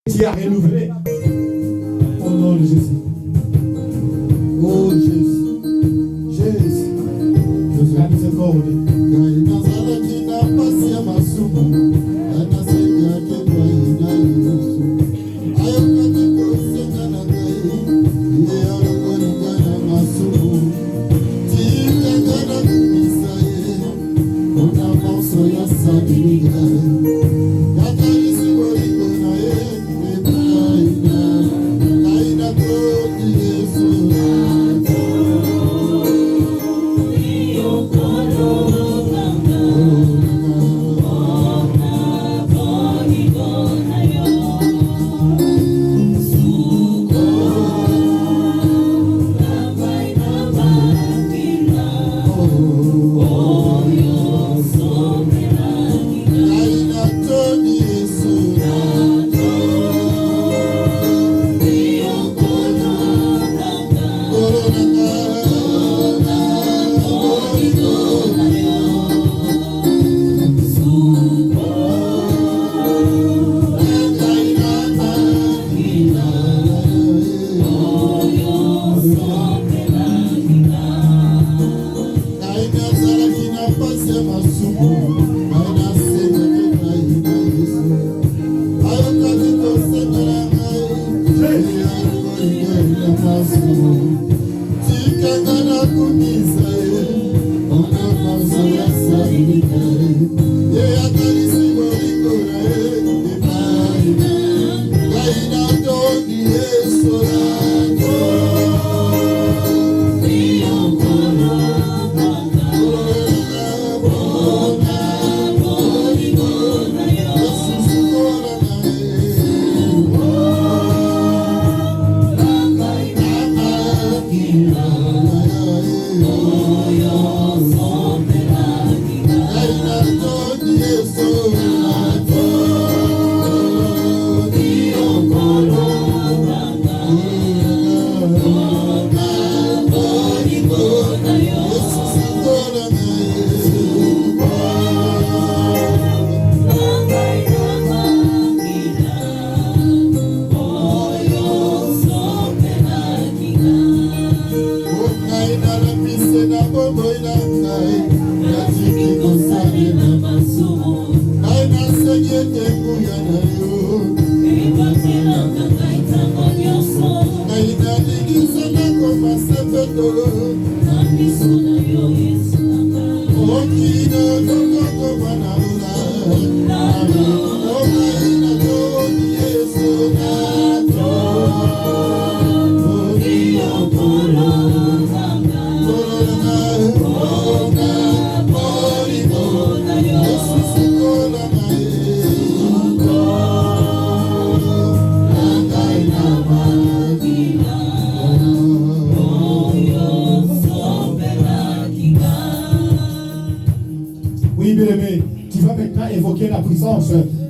Tu as renouvelé. Au nom de Jésus. Oh Jésus. Jésus. Je suis à miséricorde.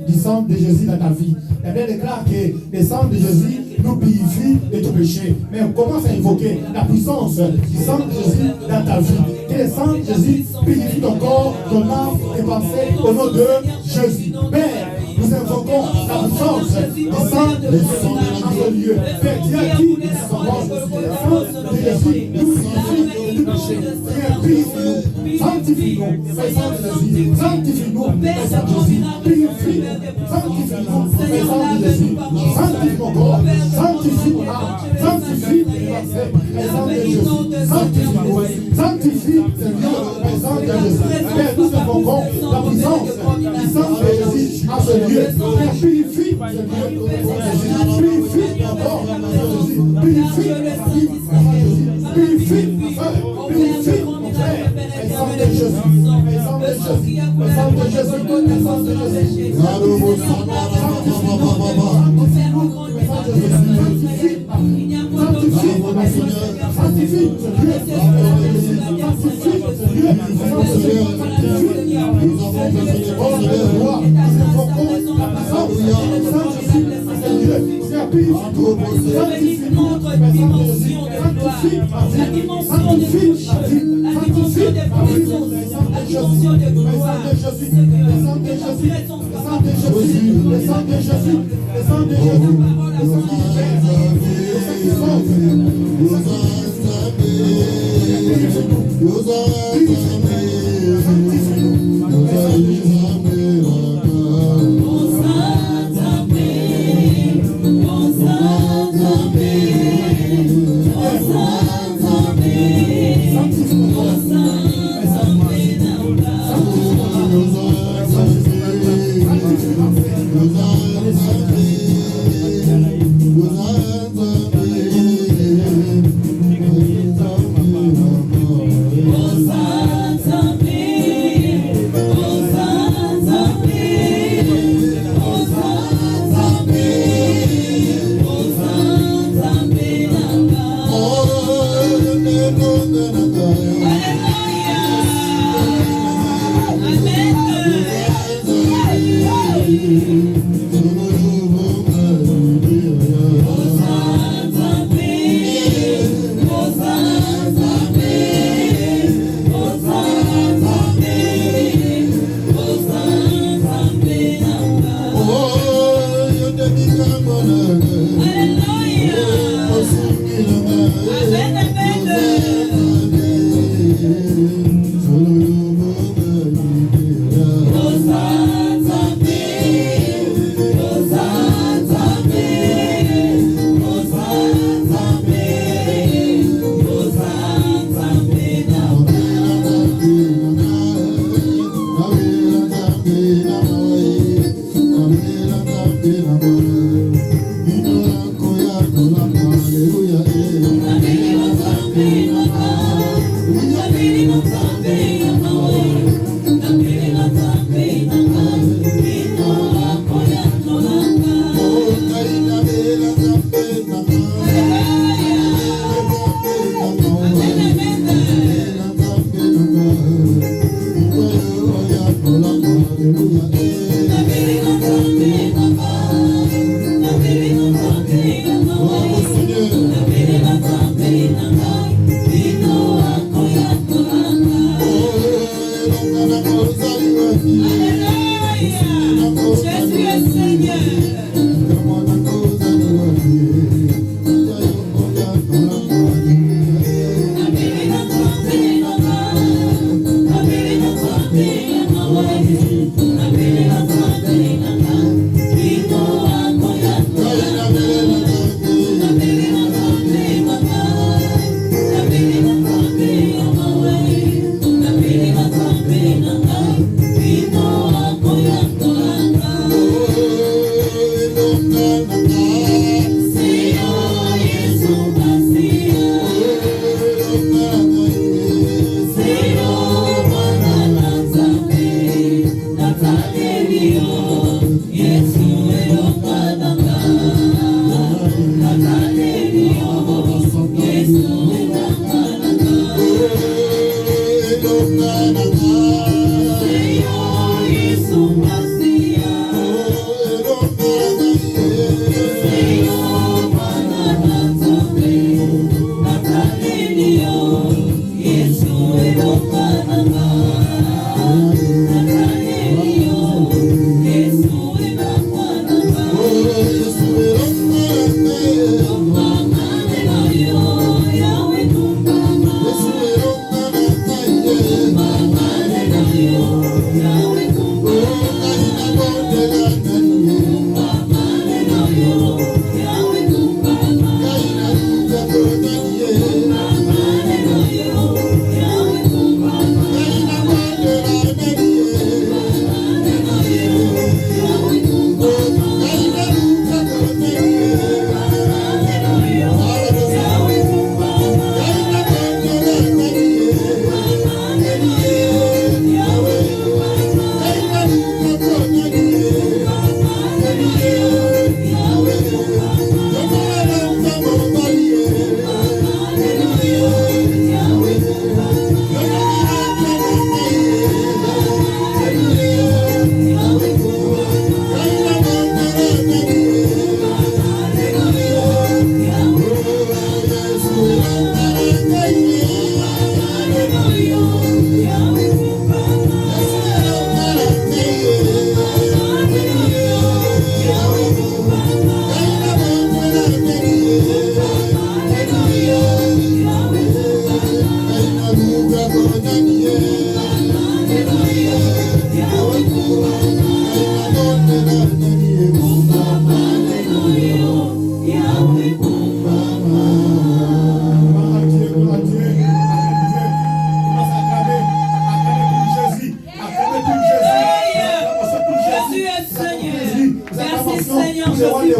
Du sang de Jésus dans ta vie. La Bible déclare que le sang de Jésus nous purifie de tout péché. Mais on commence à invoquer la puissance du sang de Jésus dans ta vie. Que le sang de Jésus purifie ton corps, ton âme et pensée au nom de Jésus. Père, nous invoquons la puissance du sang de Jésus dans ce lieu. Père, tu as dit le sang de Jésus nous purifie de tout péché. Père, purifie-nous, sanctifie-nous, le sang de Jésus, sanctifie-nous, le sang de Jésus, purifie, sanctifie-nous, le sang de Jésus, sanctifie mon corps, sanctifie mon âme, sanctifie mes pensées, le sang de Jésus, sanctifie-nous, sanctifie, Seigneur, le sang de Jésus. Père, nous invoquons la puissance du sang de Jésus à ce lieu. Père, purifie, Seigneur, purifie mon corps, Jésus, purifie ma vie, purifie ma soeur, purifie mon frère, le sang de Jésus, le sang de Jésus, le sang de Jésus, le sang de Jésus. Sanctifie, sanctifie, notre dimension de gloire, la dimension de touche, la dimension de présence, la dimension de gloire. Le sang de Jésus, le sang de Jésus, le sang de Jésus, le sang de Jésus, le sang qui libère, le sang qui sauve, le sang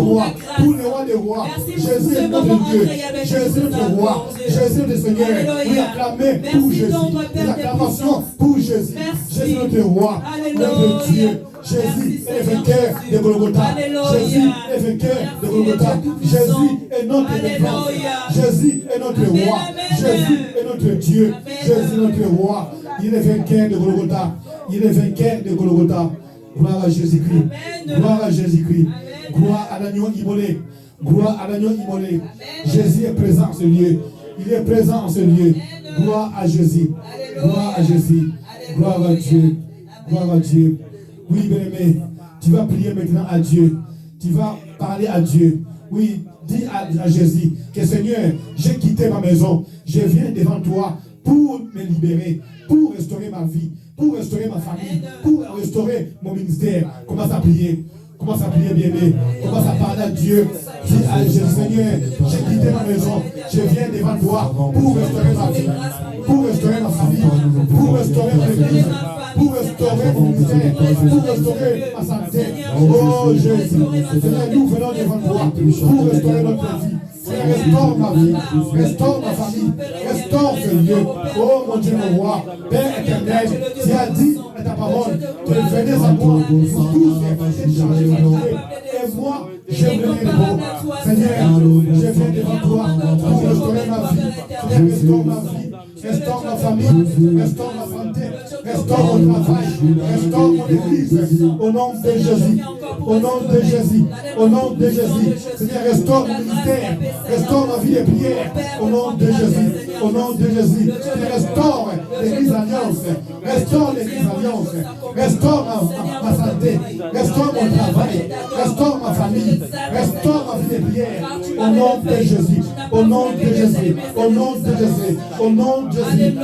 roi, pour le roi des rois. Jésus est notre Dieu. Jésus est notre roi. Jésus est notre Seigneur. Oui, acclamez pour Jésus. L'acclamation pour Jésus. Jésus est notre roi, notre Dieu. Jésus est le vainqueur de Golgotha. Jésus est le vainqueur de Golgotha. Jésus est notre défense. Jésus est notre roi. Jésus est notre Dieu. Jésus est notre roi. Il est vainqueur de Golgotha. Il est vainqueur de Golgotha. Gloire à Jésus-Christ. Gloire à Jésus-Christ. Gloire à l'agneau immolé. Gloire à l'agneau immolé. Jésus est présent en ce lieu. Il est présent en ce lieu. Gloire à Jésus. Gloire à Jésus. Gloire à Dieu. Gloire à Dieu. Oui, bien-aimé, tu vas prier maintenant à Dieu. Tu vas parler à Dieu. Oui, dis à Jésus que Seigneur, j'ai quitté ma maison. Je viens devant toi pour me libérer, pour restaurer ma vie, pour restaurer ma famille, pour restaurer mon ministère. Commence à prier. Commence à prier, bien-aimé. Commence à parler à Dieu. Dis à Jésus, Seigneur, j'ai quitté ma maison. Je viens devant toi pour restaurer ma vie, pour restaurer ma famille, pour restaurer mon église, pour restaurer mon ministère, pour restaurer ma santé. Oh Jésus, Seigneur, nous venons devant toi pour restaurer notre vie. Seigneur, restaure ma vie, restaure ma famille, restaure ce lieu. Oh mon Dieu, mon roi, Père éternel, tu as dit à ta parole que venez à moi, vous tous êtes chargés de fatigués, et moi, je viens de vous. Seigneur, je viens devant toi pour restaurer ma vie. Seigneur, restaure ma vie. Restaure ma famille, restaure ma santé, restaure mon travail, restaure mon église, au nom de Jésus, au nom de Jésus, au nom de Jésus. Seigneur, restaure mon ministère, restaure ma vie de prière, au nom de Jésus, au nom de Jésus. Seigneur, restaure l'église Alliance, restaure l'église Alliance, restaure ma santé, restaure mon travail, restaure ma famille, restaure ma vie de prière, au nom de Jésus, au nom de Jésus, au nom de Jésus, au nom de Jésus. Seigneur,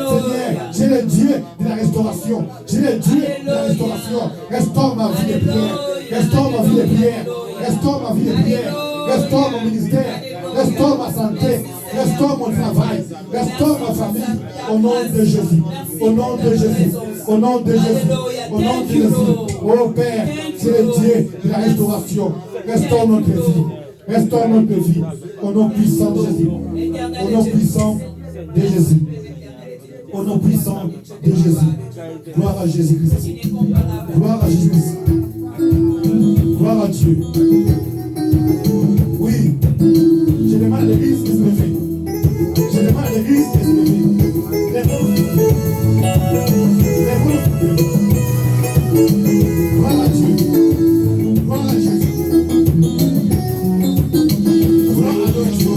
j'ai le Dieu de la restauration. J'ai le Dieu de la restauration. Restaure ma vie de prière. Restaure ma vie de prière. Restaure ma vie de prière. Restaure mon ministère. Restaure ma santé. Restaure mon travail. Restaure ma famille. Au nom de Jésus. Au nom de Jésus. Au nom de Jésus. Au nom de Jésus. Oh Père, c'est le Dieu de la restauration. Restaure notre vie. Restaure notre vie. Au nom puissant de Jésus. Au nom puissant de Jésus. Au nom puissant de Jésus. Gloire à Jésus-Christ. Gloire à Jésus-Christ. Gloire à Dieu. Oui. Je demande à l'église de se lever. Je demande à l'église de se lever. Gloire à Dieu. Gloire à Jésus. Gloire à notre Dieu.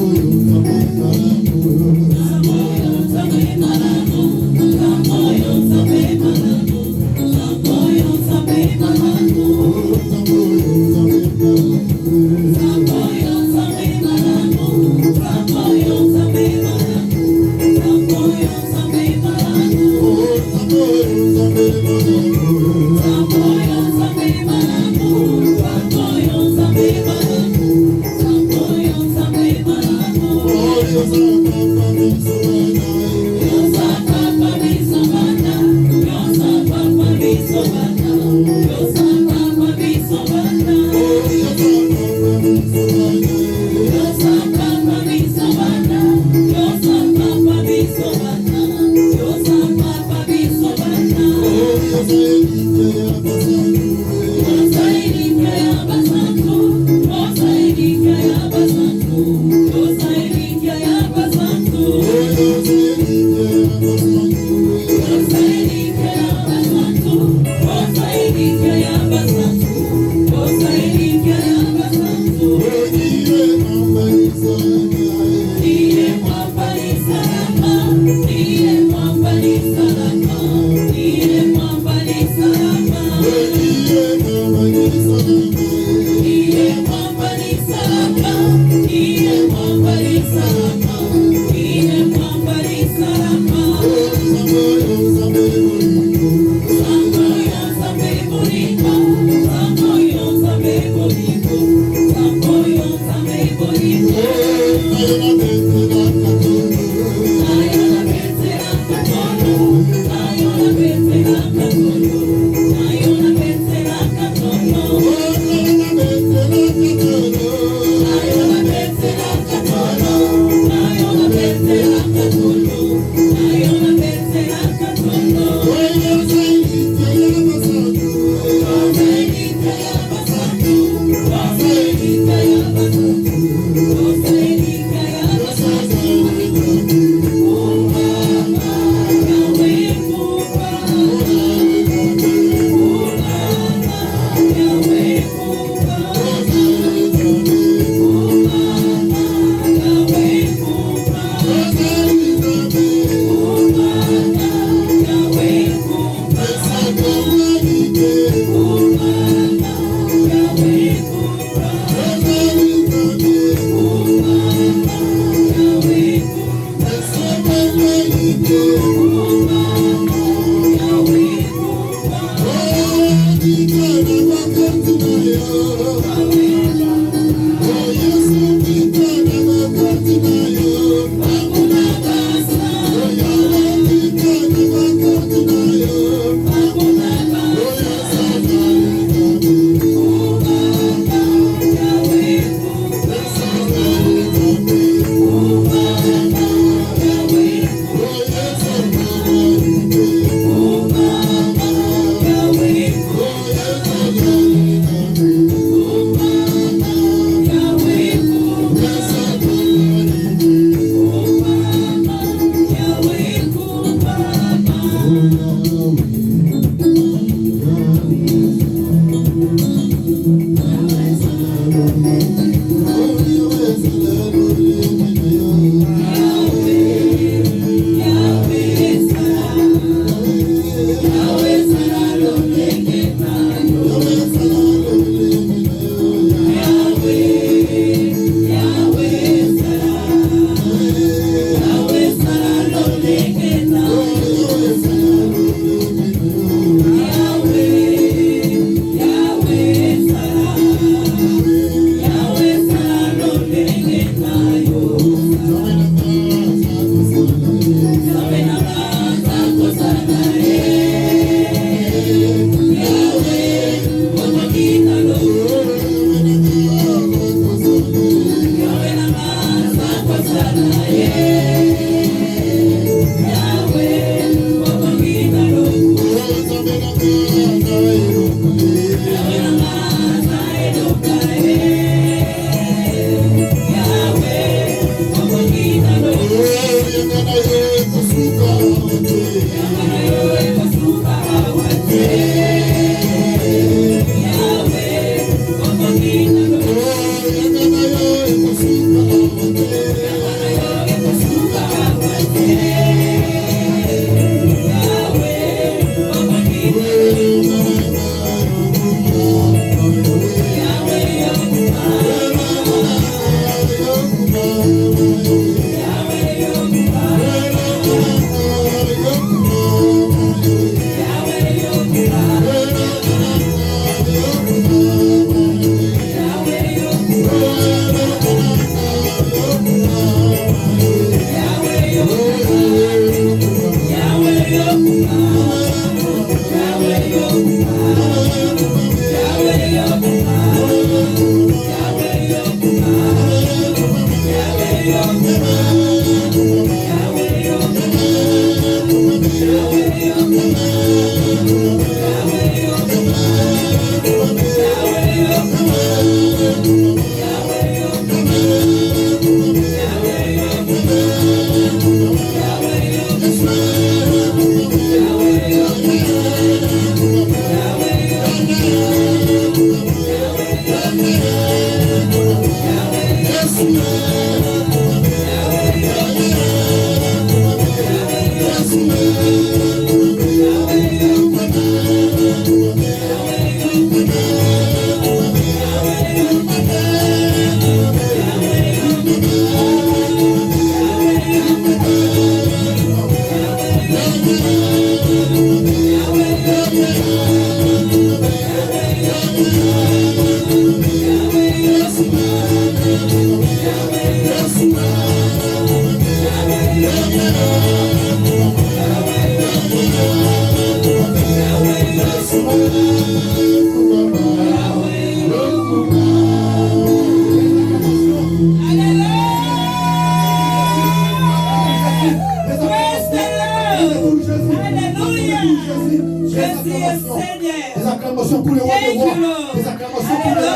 Des acclamations pour le roi des rois. Des acclamations pour le roi des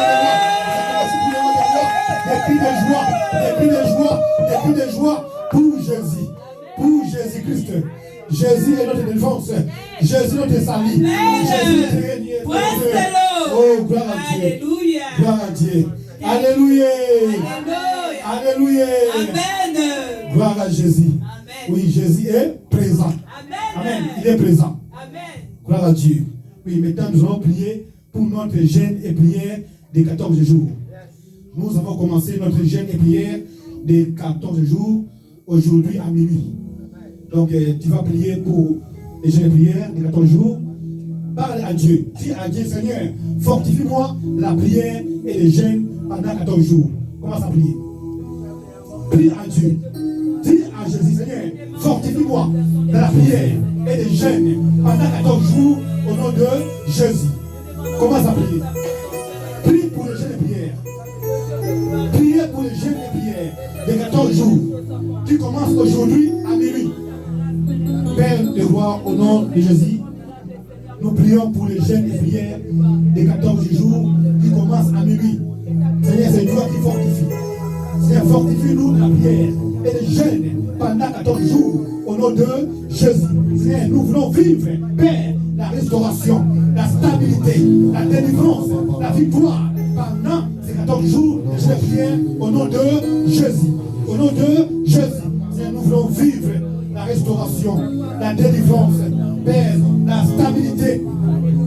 rois. Des cris de joie. Des cris de joie. Des cris de joie pour Jésus. Pour Jésus-Christ. Jésus est notre défense. Jésus est notre salut. Jésus est notre régnier. Oh, gloire à Dieu. Alléluia. Gloire à Dieu. Alléluia. Alléluia. Amen. Gloire à Jésus. Amen. Oui, Jésus est présent. Amen. Il est présent. Amen. Gloire à Dieu. Oui, maintenant nous allons prier pour notre jeûne et prière des 14 jours. Nous avons commencé notre jeûne et prière des 14 jours aujourd'hui à minuit. Donc tu vas prier pour les jeûnes et prières des 14 jours. Parle à Dieu. Dis à Dieu, Seigneur, fortifie-moi la prière et les jeûnes pendant 14 jours. Commence à prier. Prie à Dieu. Dis à Jésus, Seigneur, fortifie-moi dans la prière et les jeûnes pendant 14 jours au nom de Jésus. Commence à prier. Prie pour les jeûnes et prières. Priez pour les jeûnes et prières des 14 jours. Tu commences aujourd'hui à minuit. Père de roi, au nom de Jésus, nous prions pour les jeûnes et prières des 14 jours qui commencent à minuit. Seigneur, c'est toi qui fortifie. Seigneur, fortifie-nous dans la prière et les jeûnes pendant 14 jours au nom de Jésus. Seigneur, nous voulons vivre, Père, la restauration, la stabilité, la délivrance, la victoire pendant ces 14 jours de jeûne et prière au nom de Jésus. Au nom de Jésus, Seigneur, nous voulons vivre la restauration, la délivrance, Père, la stabilité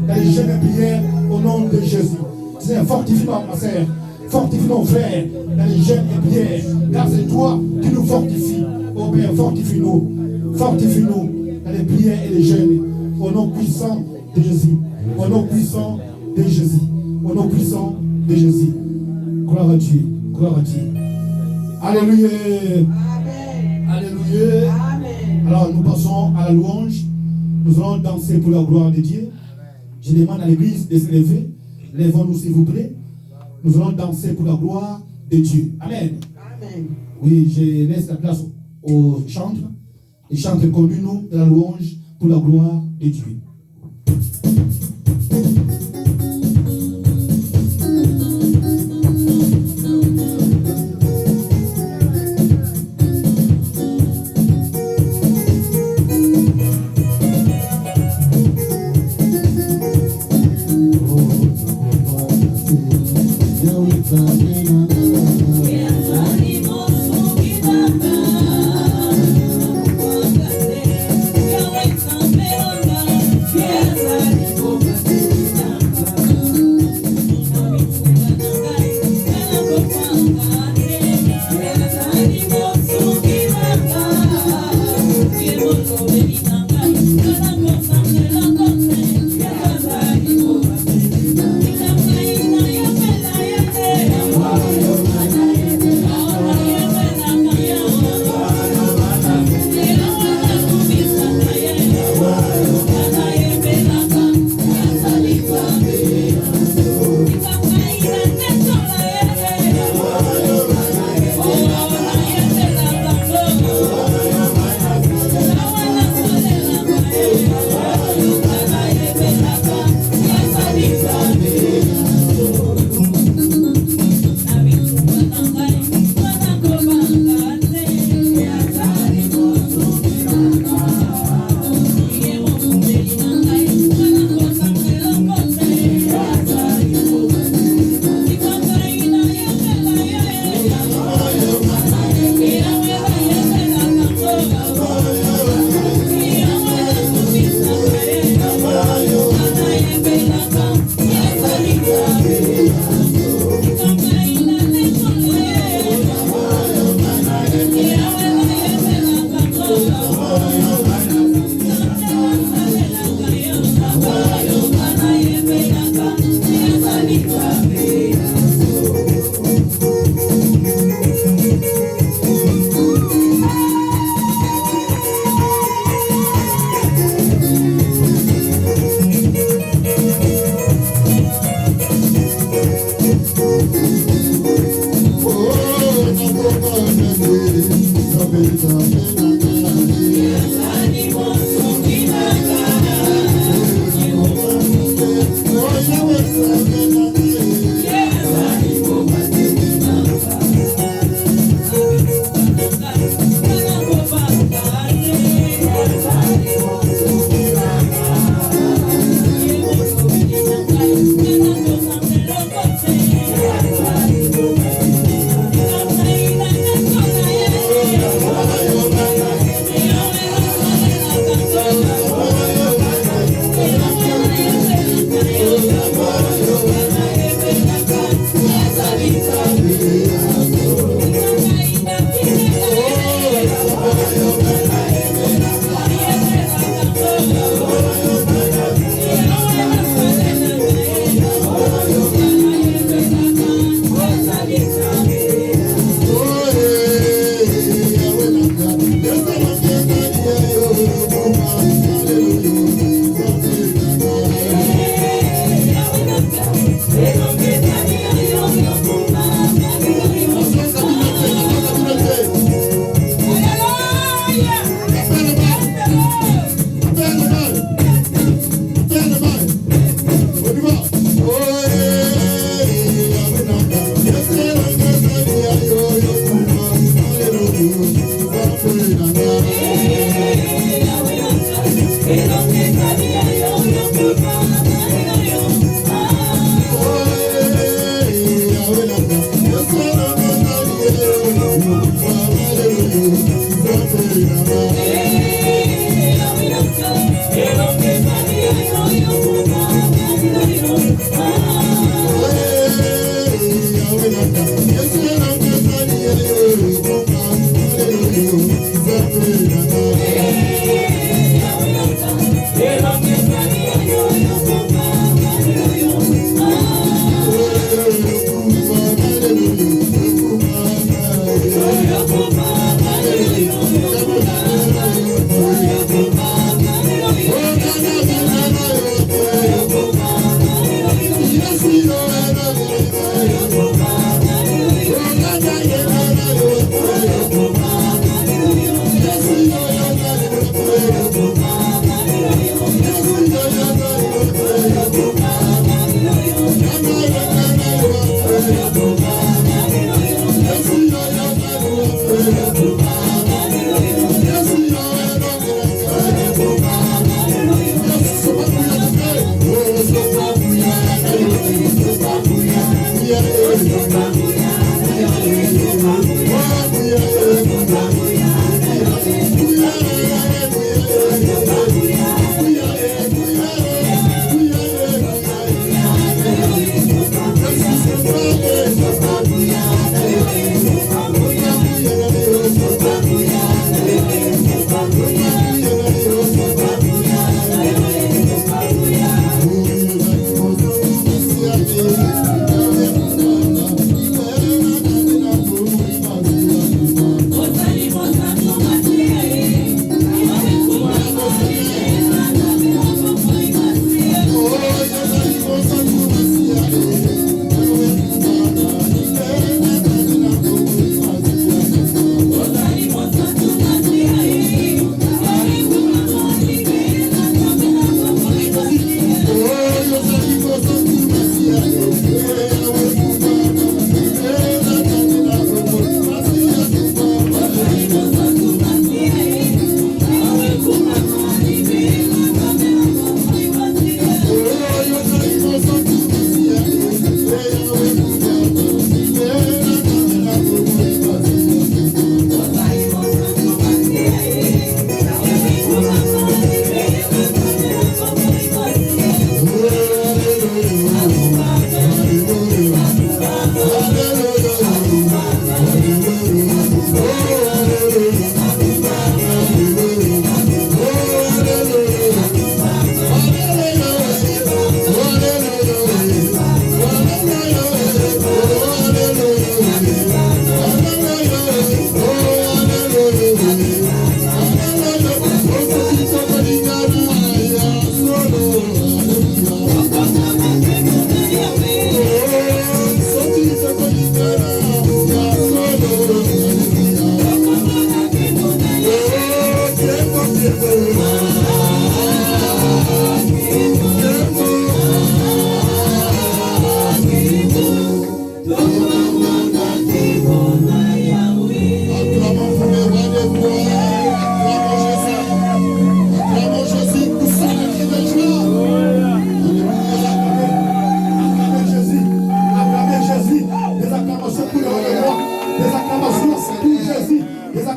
dans les jeûnes et prières au nom de Jésus. Seigneur, fortifie ma sœur, fortifie nos frères dans les jeûnes et prières, car c'est toi qui nous fortifies. Oh Père, fortifie-nous dans les prières et les jeûnes, au nom puissant de Jésus, au nom puissant de Jésus, au nom puissant de Jésus. Gloire à Dieu, gloire à Dieu. Alléluia. Amen. Alléluia. Amen. Alors nous passons à la louange. Nous allons danser pour la gloire de Dieu. Je demande à l'église de se lever. Lèvons-nous s'il vous plaît. Nous allons danser pour la gloire de Dieu. Amen. Amen. Oui, je laisse la place aux chantres. Les chantres communaux de la louange pour la gloire de Dieu. Yahweh, Hallelujah.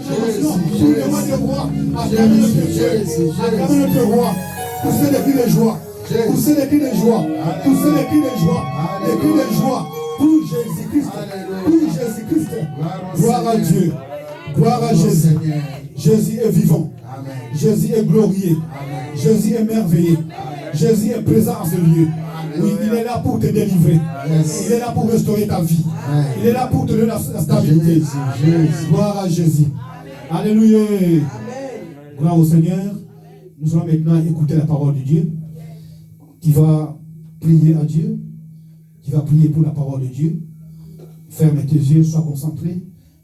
d'émotion, pour le roi des rois, acclamez notre Dieu, acclamez notre roi, poussez des cris de joie, poussez des cris de joie, poussez des cris de joie, des cris de joie pour Jésus-Christ, pour Jésus-Christ. Gloire à Dieu, gloire à Jésus. Jésus est vivant, Jésus est glorieux, Jésus est merveilleux, Jésus est présent en ce lieu. Oui, il est là pour te délivrer. Il est là pour restaurer ta vie. Il est là pour te donner la stabilité. Gloire à Jésus. Alléluia. Gloire au Seigneur. Nous allons maintenant écouter la parole de Dieu. Tu vas prier à Dieu. Tu vas prier pour la parole de Dieu. Ferme tes yeux, sois concentré.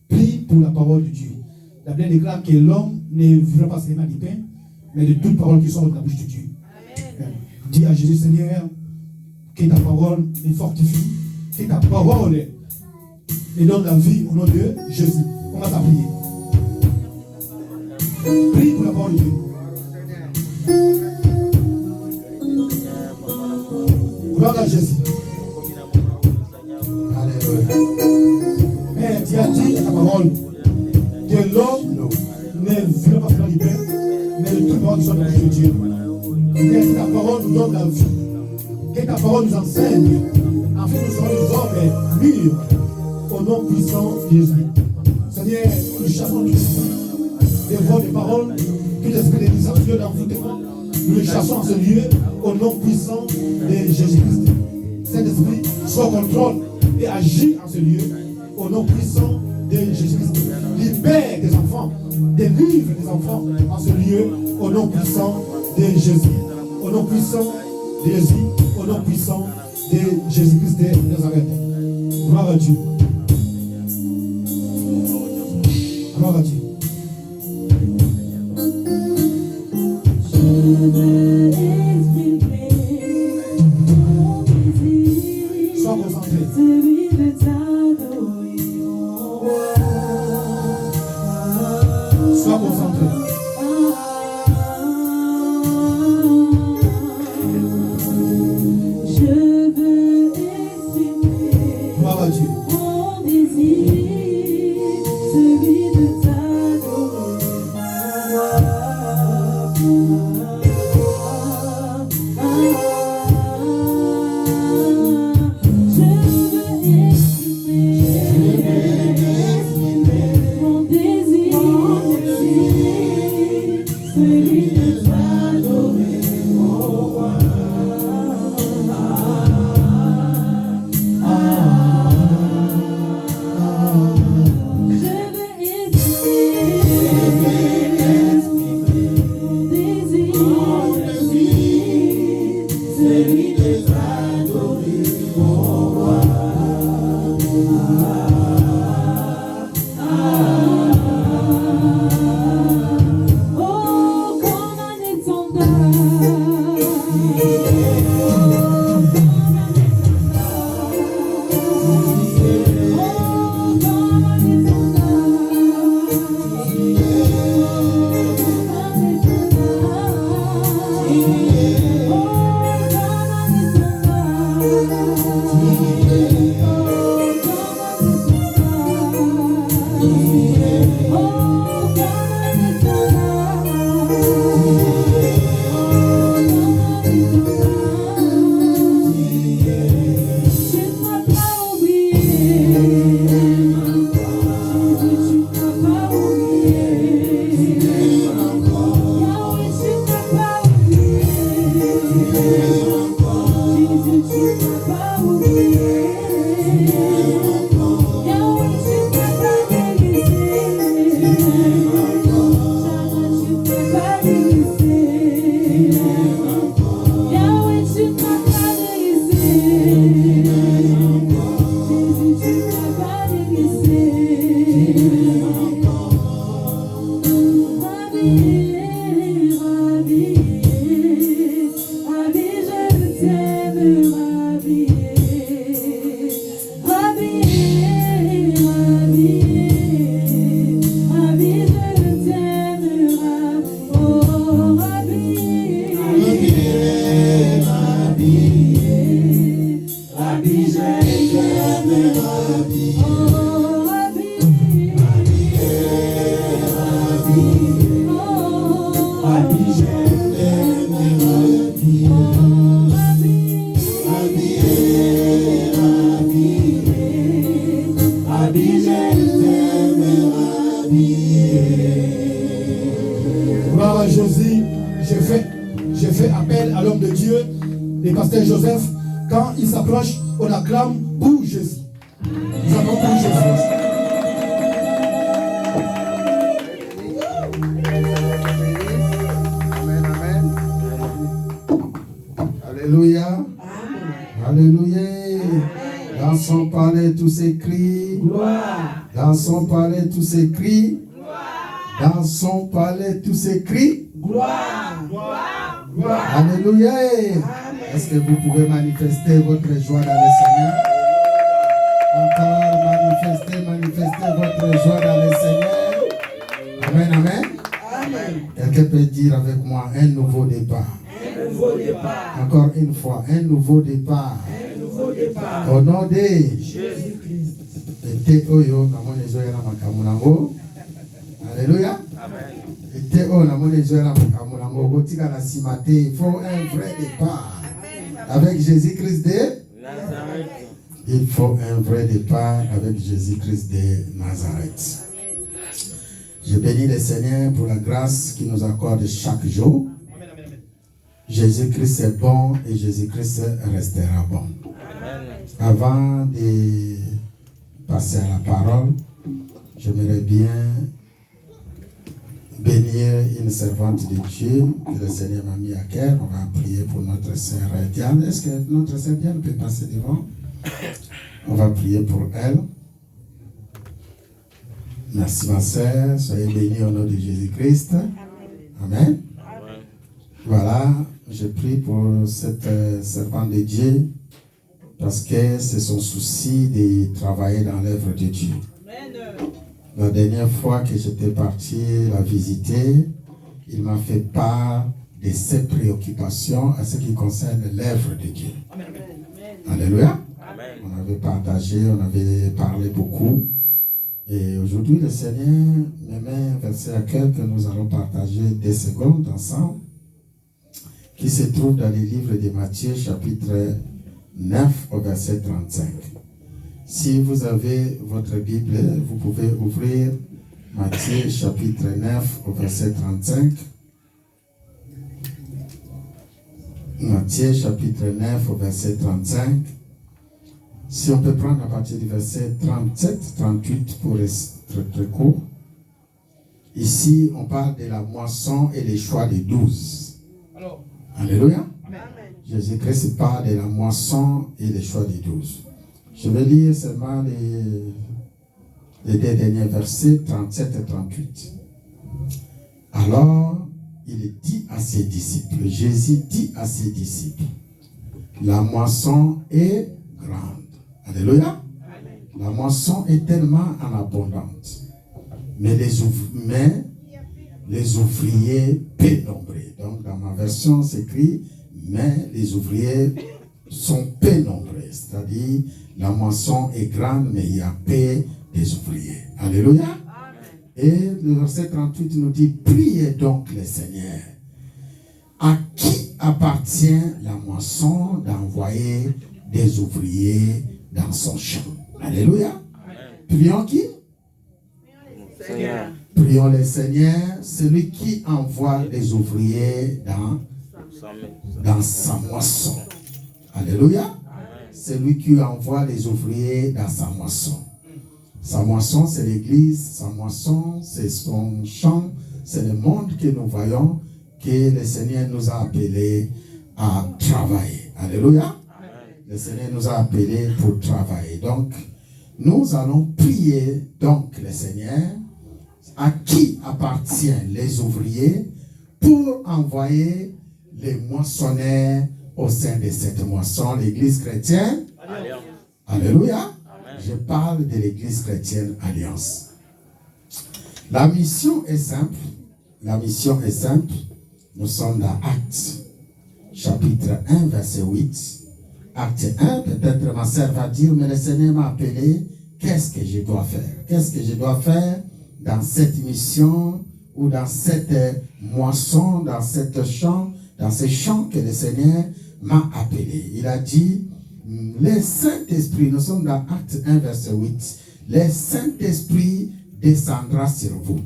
Prie pour la parole de Dieu. La Bible déclare que l'homme ne vivra pas seulement du pain, mais de toute parole qui sort de la bouche de Dieu. Dis à Jésus, Seigneur, que ta parole me fortifie, que ta parole me donne la vie au nom de Jésus. Commence à prier. Prie pour la parole de Dieu. Gloire à Jésus. Mais tu as dit à ta parole que l'homme ne vivra pas seulement du pain, mais de toute parole qui sort de la bouche de Dieu. Que ta parole nous donne la vie. Que ta parole nous enseigne, afin que nous soyons des hommes mûrs au nom puissant de Jésus. Seigneur, nous chassons des voix, des paroles, que l'esprit de licencieux d'envoûtement, nous les chassons en ce lieu au nom puissant de Jésus-Christ. Saint-Esprit, sois au contrôle et agis en ce lieu au nom puissant de Jésus-Christ. Libère des enfants, délivre des enfants en ce lieu au nom puissant de Jésus. Au nom puissant de Jésus, au nom puissant de Jésus-Christ de Nazareth. Gloire à Dieu. Gloire à Dieu. Sois concentré. Sois concentré. Gloire à Dieu. Mon désir, celui de t'adorer. Mon désir, celui de t'adorer, mon roi. j'ai fait appel à l'homme de Dieu, le pasteur Joseph. Quand il s'approche, on acclame pour Jésus. Nous avons pour Jésus. Amen, amen. Alléluia. Alléluia. Dans son palais, tous ces cris. Gloire. Dans son palais, tous ces cris. Dans son palais, tous ces cris. Gloire. Gloire. Alléluia. Est-ce que vous pouvez manifester votre joie dans le Seigneur? Encore manifester votre joie dans le Seigneur. Amen, amen. Amen. Quelqu'un peut dire avec moi un nouveau départ. Un nouveau départ. Encore une fois, un nouveau départ. Un nouveau départ. Au nom de Jésus-Christ. Ete oyo namoni ezoyela makambo nango. Alléluia. Ete oyo namoni ezoyela makambo nango. Botikala nsima te. Il faut un vrai départ. Avec Jésus-Christ de Nazareth. Il faut un vrai départ avec Jésus-Christ de Nazareth. Je bénis le Seigneur pour la grâce qu'il nous accorde chaque jour. Jésus-Christ est bon et Jésus-Christ restera bon. Avant de passer à la parole, j'aimerais bien bénir une servante de Dieu que le Seigneur m'a mis à cœur. On va prier pour notre sœur Diane. Est-ce que notre sœur Diane peut passer devant? On va prier pour elle. Merci ma sœur, soyez bénis au nom de Jésus-Christ. Amen. Voilà, je prie pour cette servante de Dieu parce que c'est son souci de travailler dans l'œuvre de Dieu. La dernière fois que j'étais parti la visiter, il m'a fait part de ses préoccupations à ce qui concerne l'œuvre de Dieu. Alléluia. On avait partagé, on avait parlé beaucoup. Et aujourd'hui, le Seigneur me met un verset à cœur que nous allons partager 2 secondes ensemble, qui se trouve dans le livre de Matthieu, chapitre 9, au verset 35. Si vous avez votre Bible, vous pouvez ouvrir Matthieu, chapitre 9, au verset 35. Matthieu, chapitre 9, au verset 35. Si on peut prendre à partir du verset 37, 38 pour être très court. Ici, on parle de la moisson et les choix des 12. Alléluia. Jésus-Christ parle de la moisson et les choix des 12. Je vais lire seulement les 2 derniers versets, 37 et 38. Alors, il dit à ses disciples, Jésus dit à ses disciples, la moisson est grande. Alléluia. La moisson est tellement en abondance. Mais les ouvriers peu nombreux. Donc dans ma version, c'est écrit, mais les ouvriers sont peu nombreux. C'est-à-dire, la moisson est grande, mais il y a peu des ouvriers. Alléluia. Et le verset 38 nous dit, priez donc le Seigneur. À qui appartient la moisson d'envoyer des ouvriers dans son champ? Alléluia. Prions qui? Seigneur. Prions le Seigneur, celui qui envoie les ouvriers dans sa moisson. Alléluia. Celui qui envoie les ouvriers dans sa moisson. Sa moisson, c'est l'église. Sa moisson, c'est son champ. C'est le monde que nous voyons, que le Seigneur nous a appelés à travailler. Alléluia. Le Seigneur nous a appelés pour travailler. Donc, nous allons prier donc le Seigneur, à qui appartiennent les ouvriers, pour envoyer les moissonneurs au sein de cette moisson, l'église chrétienne. Alliance. Alléluia. Amen. Je parle de l'église chrétienne Alliance. La mission est simple. La mission est simple. Nous sommes dans Actes, chapitre 1, verset 8. Acte 1, peut-être ma sœur va dire, mais le Seigneur m'a appelé, qu'est-ce que je dois faire? Qu'est-ce que je dois faire dans cette mission ou dans cette moisson, dans cette champ, dans ce champ que le Seigneur m'a appelé? Il a dit, le Saint-Esprit, nous sommes dans Acte 1, verset 8, le Saint-Esprit descendra sur vous.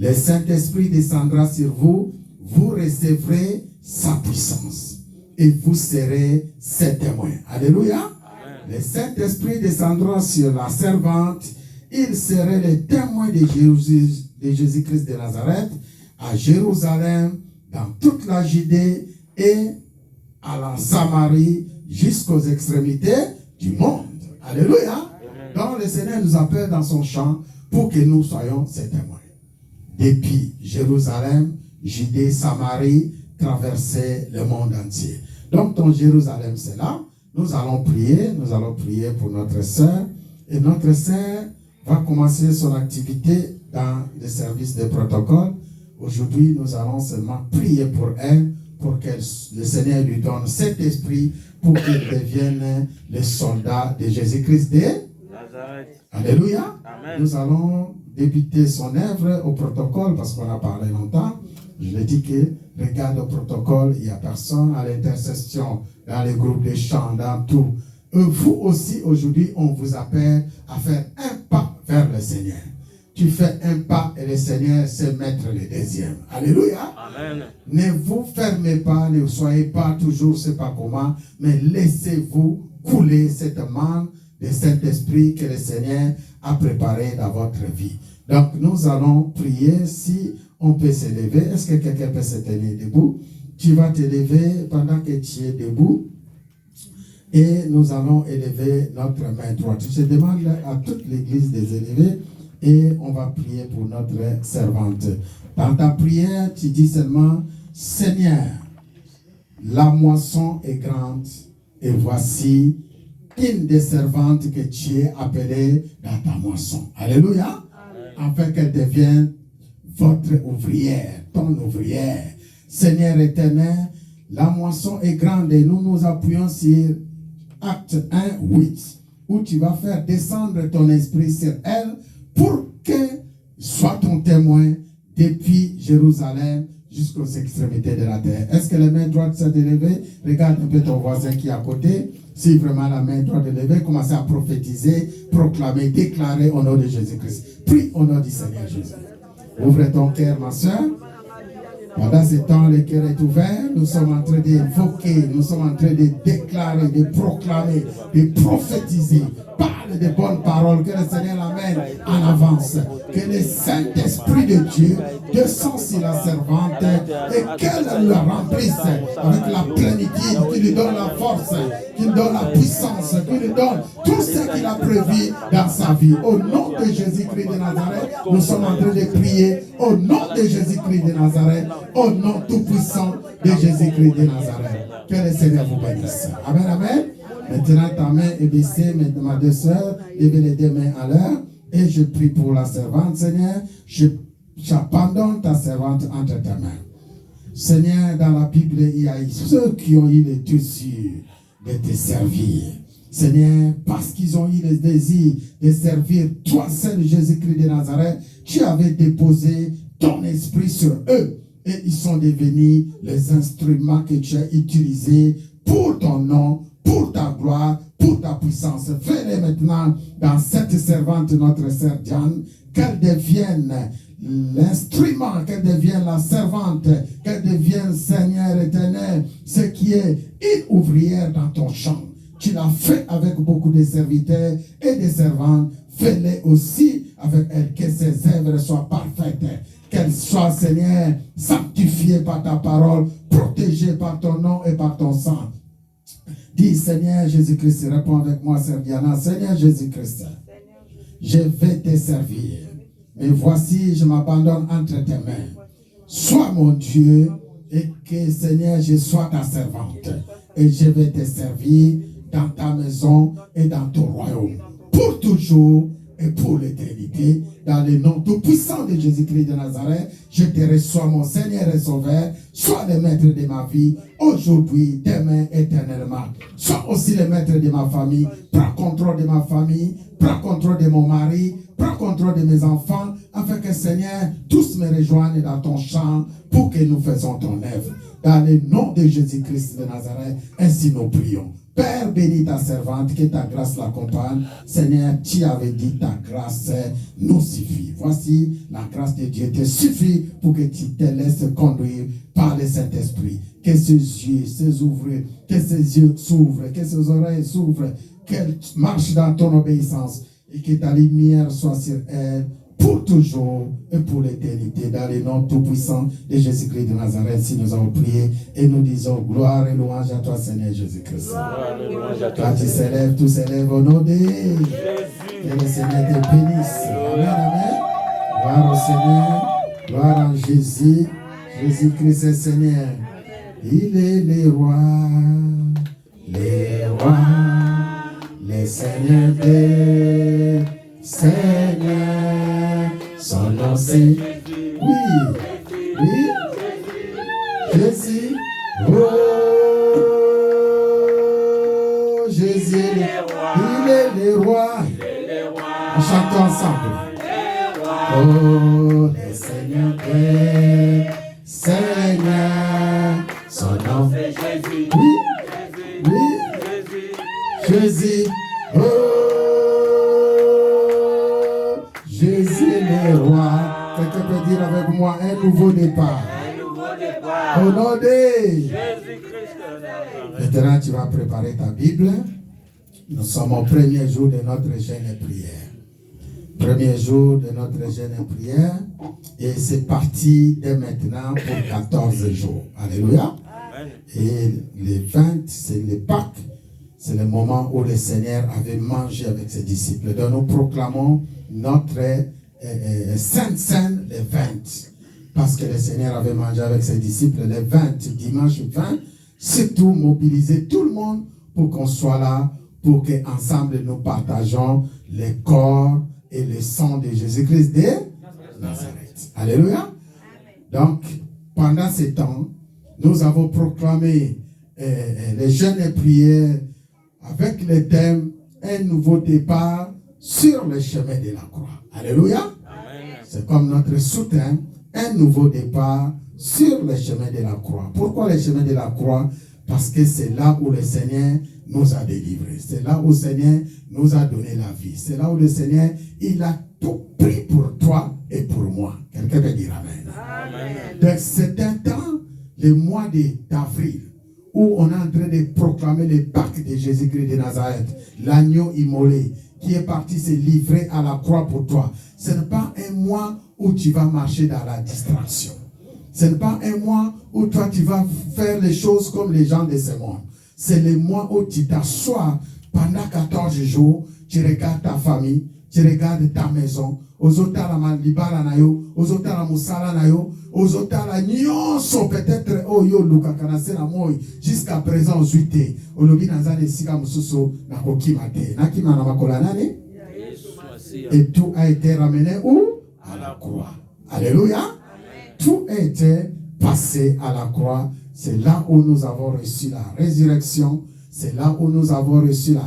Le Saint-Esprit descendra sur vous, vous recevrez sa puissance et vous serez ses témoins. Alléluia. Amen. Le Saint-Esprit descendra sur la servante. Ils seraient les témoins de Jésus-Christ de Nazareth à Jérusalem, dans toute la Judée et à la Samarie jusqu'aux extrémités du monde. Alléluia. Donc le Seigneur nous appelle dans son champ pour que nous soyons ses témoins. Depuis Jérusalem, Judée, Samarie, traverser le monde entier. Donc ton Jérusalem, c'est là. Nous allons prier pour notre sœur. Et notre sœur va commencer son activité dans le service de protocole. Aujourd'hui, nous allons seulement prier pour elle, pour que le Seigneur lui donne cet esprit pour qu'il devienne le soldat de Jésus-Christ de Nazareth. Alléluia. Amen. Nous allons débuter son œuvre au protocole parce qu'on a parlé longtemps. Je l'ai dit que regarde au protocole, il n'y a personne à l'intercession, dans les groupes de chants, dans tout. Vous aussi, aujourd'hui, on vous appelle à faire un pas vers le Seigneur. Tu fais un pas et le Seigneur sait mettre le deuxième. Alléluia. Amen. Ne vous fermez pas, ne soyez pas toujours, je ne sais pas comment, mais laissez-vous couler cette manne de Saint-Esprit que le Seigneur a préparé dans votre vie. Donc, nous allons prier si on peut se lever. Est-ce que quelqu'un peut se tenir debout? Tu vas te lever pendant que tu es debout. Et nous allons élever notre main droite. Je demande à toute l'église de s'élever et on va prier pour notre servante. Dans ta prière, tu dis seulement, Seigneur, la moisson est grande et voici une des servantes que tu es appelée dans ta moisson. Alléluia. Afin qu'elle devienne votre ouvrière, ton ouvrière. Seigneur éternel, la moisson est grande et nous nous appuyons sur Acte 1, 8, où tu vas faire descendre ton esprit sur elle pour que soit ton témoin depuis Jérusalem jusqu'aux extrémités de la terre. Est-ce que la main droite s'est élevée? Regarde un peu ton voisin qui est à côté. Si vraiment la main droite est levée, commencez à prophétiser, proclamer, déclarer au nom de Jésus-Christ. Prie au nom du Seigneur Jésus. Ouvre ton cœur, ma soeur. Pendant ce temps, le cœur est ouvert. Nous sommes en train d'évoquer, nous sommes en train de déclarer, de proclamer, de prophétiser. Parle de bonnes paroles que le Seigneur amène en avance. Que le Saint-Esprit de Dieu descend sur la servante et qu'elle le remplisse avec la plénitude, qui lui donne la force, qui lui donne la puissance, qui lui donne tout ce qu'il a prévu dans sa vie. Au nom de Jésus-Christ de Nazareth, nous sommes en train de prier. Au nom de Jésus-Christ de Nazareth, au nom tout-puissant de Jésus-Christ de Nazareth. Que le Seigneur vous bénisse. Amen, amen. Maintenant, ta main est baissée, ma deux sœurs, levez les deux mains à l'heure. Et je prie pour la servante, Seigneur. J'abandonne ta servante entre tes mains. Seigneur, dans la Bible, il y a ceux qui ont eu le désir de te servir. Seigneur, parce qu'ils ont eu le désir de servir toi seul, Jésus-Christ de Nazareth, tu avais déposé ton esprit sur eux. Et ils sont devenus les instruments que tu as utilisés pour ton nom, pour ta gloire, pour ta puissance. Fais-les maintenant dans cette servante, notre sœur Diane, qu'elle devienne l'instrument, qu'elle devienne la servante, qu'elle devienne, Seigneur éternel, ce qui est une ouvrière dans ton champ. Tu l'as fait avec beaucoup de serviteurs et de servantes. Fais-les aussi avec elle, que ses œuvres soient parfaites. Qu'elle soit, Seigneur, sanctifiée par ta parole, protégée par ton nom et par ton sang. Dis, Seigneur Jésus-Christ, réponds avec moi, Sœur Diana. Seigneur Jésus-Christ, je vais te servir. Mais voici, je m'abandonne entre tes mains. Sois mon Dieu et que, Seigneur, je sois ta servante. Et je vais te servir dans ta maison et dans ton royaume. Pour toujours et pour l'éternité, dans le nom tout-puissant de Jésus-Christ de Nazareth, je te reçois, mon Seigneur et Sauveur. Sois le maître de ma vie, aujourd'hui, demain, éternellement. Sois aussi le maître de ma famille. Prends contrôle de ma famille, prends contrôle de mon mari, prends contrôle de mes enfants, afin que, Seigneur, tous me rejoignent dans ton champ pour que nous fassions ton œuvre. Dans le nom de Jésus-Christ de Nazareth, ainsi nous prions. Père, bénis ta servante, que ta grâce l'accompagne. Seigneur, tu avais dit ta grâce nous suffit. Voici, la grâce de Dieu te suffit pour que tu te laisses conduire par le Saint-Esprit. Que ses yeux s'ouvrent, que ses yeux s'ouvrent, que ses oreilles s'ouvrent, qu'elle marche dans ton obéissance et que ta lumière soit sur elle pour toujours et pour l'éternité. Dans le nom tout-puissant de Jésus-Christ de Nazareth, si nous avons prié et nous disons gloire et louange à toi, Seigneur Jésus-Christ. Toi, tu s'élèves, tout s'élève au nom de Jésus. Que le Seigneur te bénisse. Amen, amen. Gloire au Seigneur, gloire en Jésus. Jésus-Christ est Seigneur. Il est les rois, les seigneurs des seigneurs. Son nom c'est oui, Jésus. Oh, Jésus, il est le roi. On chante ensemble. Oh, les seigneurs des seigneurs. Son nom c'est Jésus. Oui, Jésus. Oh, Jésus est le roi. Quelqu'un peut dire avec moi un nouveau départ. Au nom de Jésus-Christ. Maintenant, tu vas préparer ta Bible. Nous sommes au premier jour de notre jeûne et prière. Premier jour de notre jeûne et prière. Et c'est parti dès maintenant pour 14 jours. Alléluia. Et les 20, c'est les Pâques. C'est le moment où le Seigneur avait mangé avec ses disciples. Donc nous proclamons notre Sainte Seine les 20. Parce que le Seigneur avait mangé avec ses disciples les 20, dimanche 20. Surtout mobiliser tout le monde pour qu'on soit là, pour qu'ensemble nous partageons le corps et le sang de Jésus-Christ de Nazareth. Alléluia. Donc, pendant ce temps, nous avons proclamé les jeûnes et prières avec le thème « Un nouveau départ sur le chemin de la croix ». Alléluia. C'est comme notre sous-thème « Un nouveau départ sur le chemin de la croix ». Pourquoi le chemin de la croix? Parce que c'est là où le Seigneur nous a délivrés. C'est là où le Seigneur nous a donné la vie. C'est là où le Seigneur, il a tout pris pour toi et pour moi. Quelqu'un peut dire Amen. Donc c'est un temps, le mois d'avril, où on est en train de proclamer le Pâques de Jésus-Christ de Nazareth, l'agneau immolé, qui est parti se livrer à la croix pour toi. Ce n'est pas un mois où tu vas marcher dans la distraction. Ce n'est pas un mois où toi tu vas faire les choses comme les gens de ce monde. C'est le mois où tu t'assois pendant 14 jours, tu regardes ta famille, tu regardes ta maison, ozotala malibala na yo, ozotala musala na yo, ozotala nyonso peut-être oyo luka kanase na moi jusqu'à présent aux 8 olobi nazane sika mususu na kokima te nakima na makola nani et tout a été ramené où? À la croix. Alléluia. Tout a été passé à la croix. C'est là où nous avons reçu la résurrection. C'est là où nous avons reçu la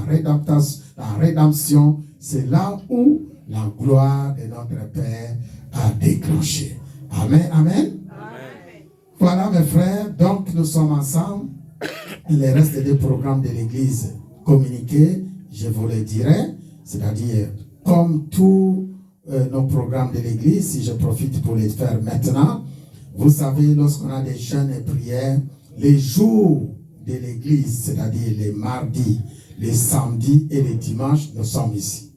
rédemption. C'est là où la gloire de notre Père a déclenché. Amen, amen. Voilà mes frères, donc nous sommes ensemble. Il reste des programmes de l'église communiqués, je vous le dirai. C'est-à-dire, comme tous nos programmes de l'église, si je profite pour les faire maintenant, vous savez, lorsqu'on a des jeûnes et prières, les jours de l'église, c'est-à-dire les mardis, les samedis et les dimanches, nous sommes ici.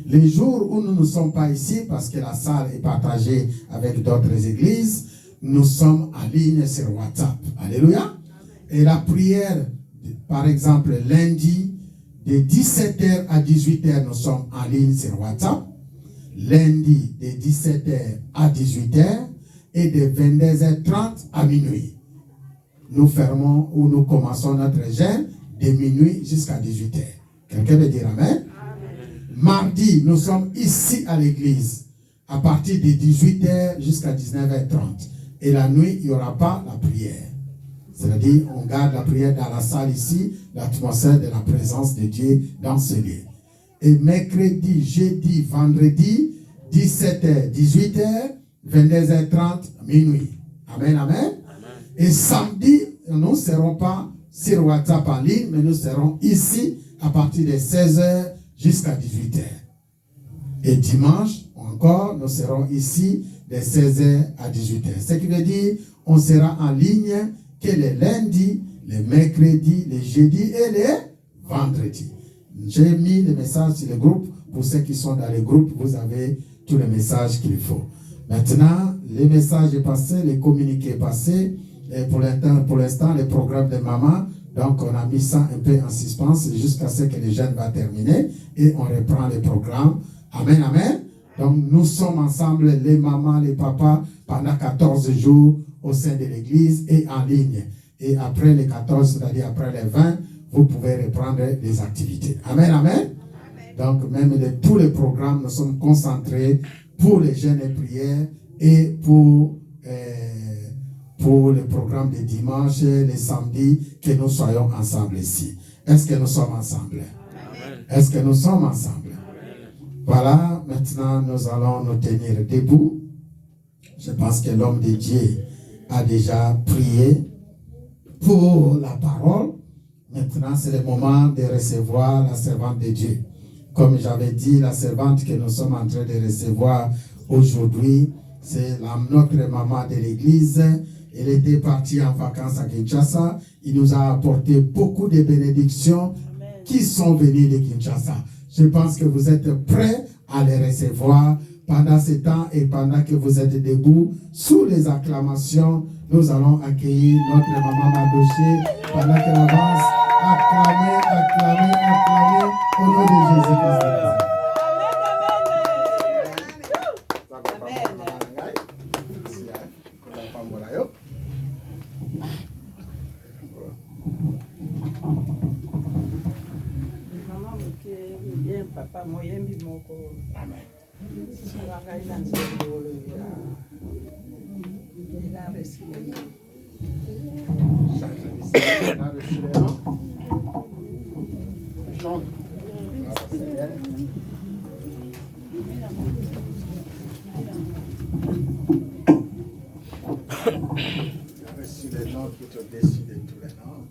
Les jours où nous ne sommes pas ici, parce que la salle est partagée avec d'autres églises, nous sommes en ligne sur WhatsApp. Alléluia. Et la prière, par exemple, lundi, de 17h à 18h, nous sommes en ligne sur WhatsApp. Lundi, de 17h à 18h et de 22h30 à minuit. Nous fermons ou nous commençons notre jeûne de minuit jusqu'à 18h. Quelqu'un veut dire Amen? Mardi, nous sommes ici à l'église à partir de 18h jusqu'à 19h30. Et la nuit, il n'y aura pas la prière. C'est-à-dire, on garde la prière dans la salle ici, l'atmosphère de la présence de Dieu dans ce lieu. Et mercredi, jeudi, vendredi, 17h, 18h, 22h30, minuit. Amen, amen. Et samedi, nous ne serons pas sur WhatsApp en ligne, mais nous serons ici à partir de 16h jusqu'à 18h. Et dimanche, encore, nous serons ici de 16h à 18h. Ce qui veut dire, on sera en ligne que les lundis, les mercredis, les jeudis et les vendredis. J'ai mis les messages sur le groupe. Pour ceux qui sont dans les groupes, vous avez tous les messages qu'il faut. Maintenant, les messages est passé, les communiqués passés. Et pour l'instant, les programmes de maman. Donc, on a mis ça un peu en suspense jusqu'à ce que les jeunes vont terminer. Et on reprend les programmes. Amen, amen. Donc, nous sommes ensemble, les mamans, les papas, pendant 14 jours au sein de l'église et en ligne. Et après les 14, c'est-à-dire après les 20, vous pouvez reprendre les activités. Amen, amen. Donc, même tous les programmes, nous sommes concentrés pour les jeunes et prières et pour le programme de dimanche, les samedis, que nous soyons ensemble ici. Est-ce que nous sommes ensemble? Est-ce que nous sommes ensemble? Voilà, maintenant nous allons nous tenir debout. Je pense que l'homme de Dieu a déjà prié pour la parole. Maintenant, c'est le moment de recevoir la servante de Dieu. Comme j'avais dit, la servante que nous sommes en train de recevoir aujourd'hui, c'est notre maman de l'église. Elle était partie en vacances à Kinshasa. Il nous a apporté beaucoup de bénédictions qui sont venues de Kinshasa. Je pense que vous êtes prêts à les recevoir pendant ce temps et pendant que vous êtes debout, sous les acclamations, nous allons accueillir notre maman Mardoché pendant qu'elle avance. Acclamez, acclamez, acclamez au nom de Jésus-Christ. Papa moyembi moko. Amen. Reçu les noms qui sont au-dessus de tous les noms.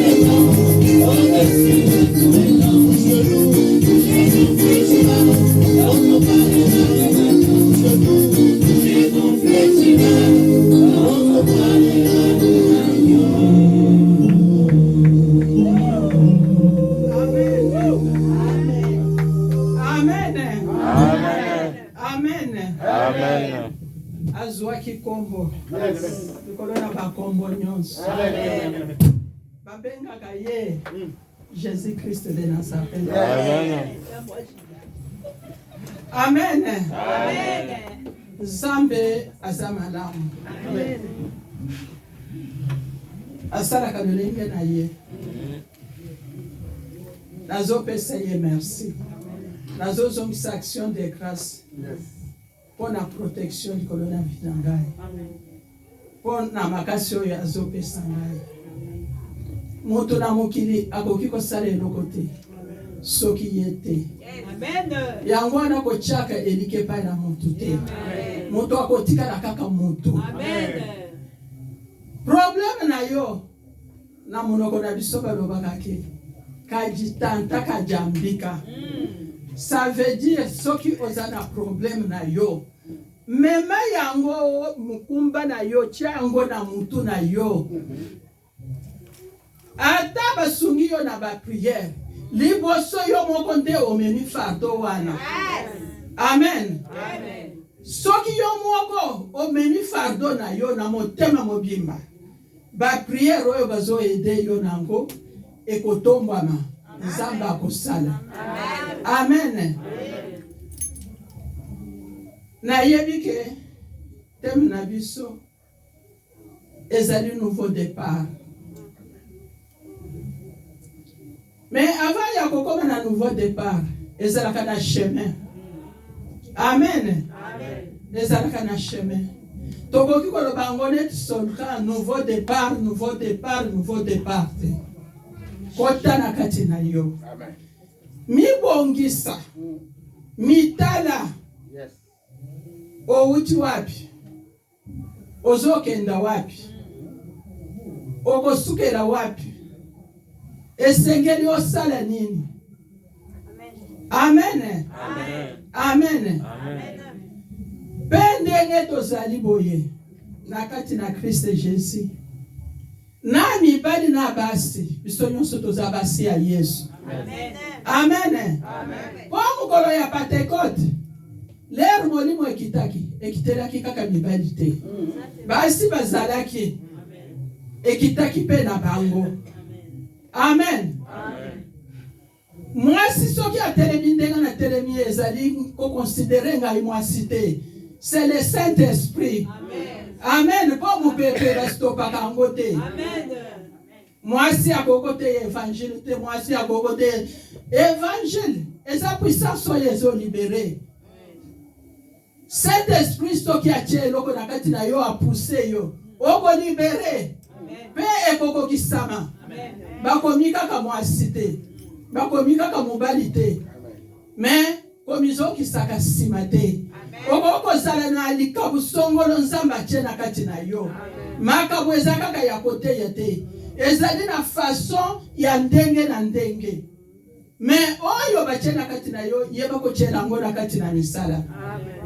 Merci. bakombo nyonso. Babengaka ye Jésus Christ de Nazareth. Amen. Nzambe aza malamu. Asalaka lolenge na ye. Nazopesa ye merci. Nazozongisa action de grâce. Pour la protection du colonel Vitangai. Pour la makasi oyo azopesa ngai. Moto na mokili akoki kosala eloko te. Soki ye te. Amen. Yango wana kochaka elike pa na moto te. Moto akotikala kaka moto. Amen. Problème na yo na monoko na biso balobaka ke kajitanta kajambika. Ça veut dire soki ozana problème na yo. Mema yango mukumba na yo, tia yango na mutu na yo. Ata basungi yo na ba prière. Liboso yo moko nde omemi fardo wana. Amen. Amen. Soki yo moko omemi fardo na yo na motema mobimba. Ba prière oyo bazo aider yo nango ekotombama. Nzambe akosala. Amen. Na yebike thème na biso ezali nouveau départ. Mais avant ya kokoma na nouveau départ, ezalaka na chemin. Amen. Ezalaka na chemin. Tokoki koloba ngo net solka nouveau départ, nouveau départ, nouveau départ. Kota na kati na yo. Amen. Mibongisa. Mitala. Yes. Outi wapi? Ozokenda wapi? Okosukela wapi? Esengeli osala nini? Amen. Amen. Amen. Amen. Pendenge tozali boye na kati na Christ Jésus. Na mibali na basi biso nyonso tozabasi ya Yesu. Amen. Amen. Amen. Kwa mukolo ya Pentecote lero molimo ekitelaki kaka mibali te. Basi bazalaki ekitaki pe na bango. Amen. Amen. Mwasi soki atelemi ndenga na telemi ezali ko considérer ngai mwasi te. C'est le Saint-Esprit. Amen. Amen. Pour vous péper resto pa kangote. Amen. Mwasi akokote évangile te, mwasi akokote évangile. Eza puissance soyezo libéré. Saint-Esprit soki atie loko na kati na yo a pousser yo. Oko libéré. Pe ekoko kisama. Bakomi kaka mwasi te. Bakomi kaka mobali te. Mais komizo kisaka sima te. Oko zala na likabu songolo nzamba atie na kati na yo. Makabu eza kaka ya kote yete. Ezali na façon ya ndenge na ndenge. Mais oyo batie na kati na yo yeba ko tiela ngo na kati na misala.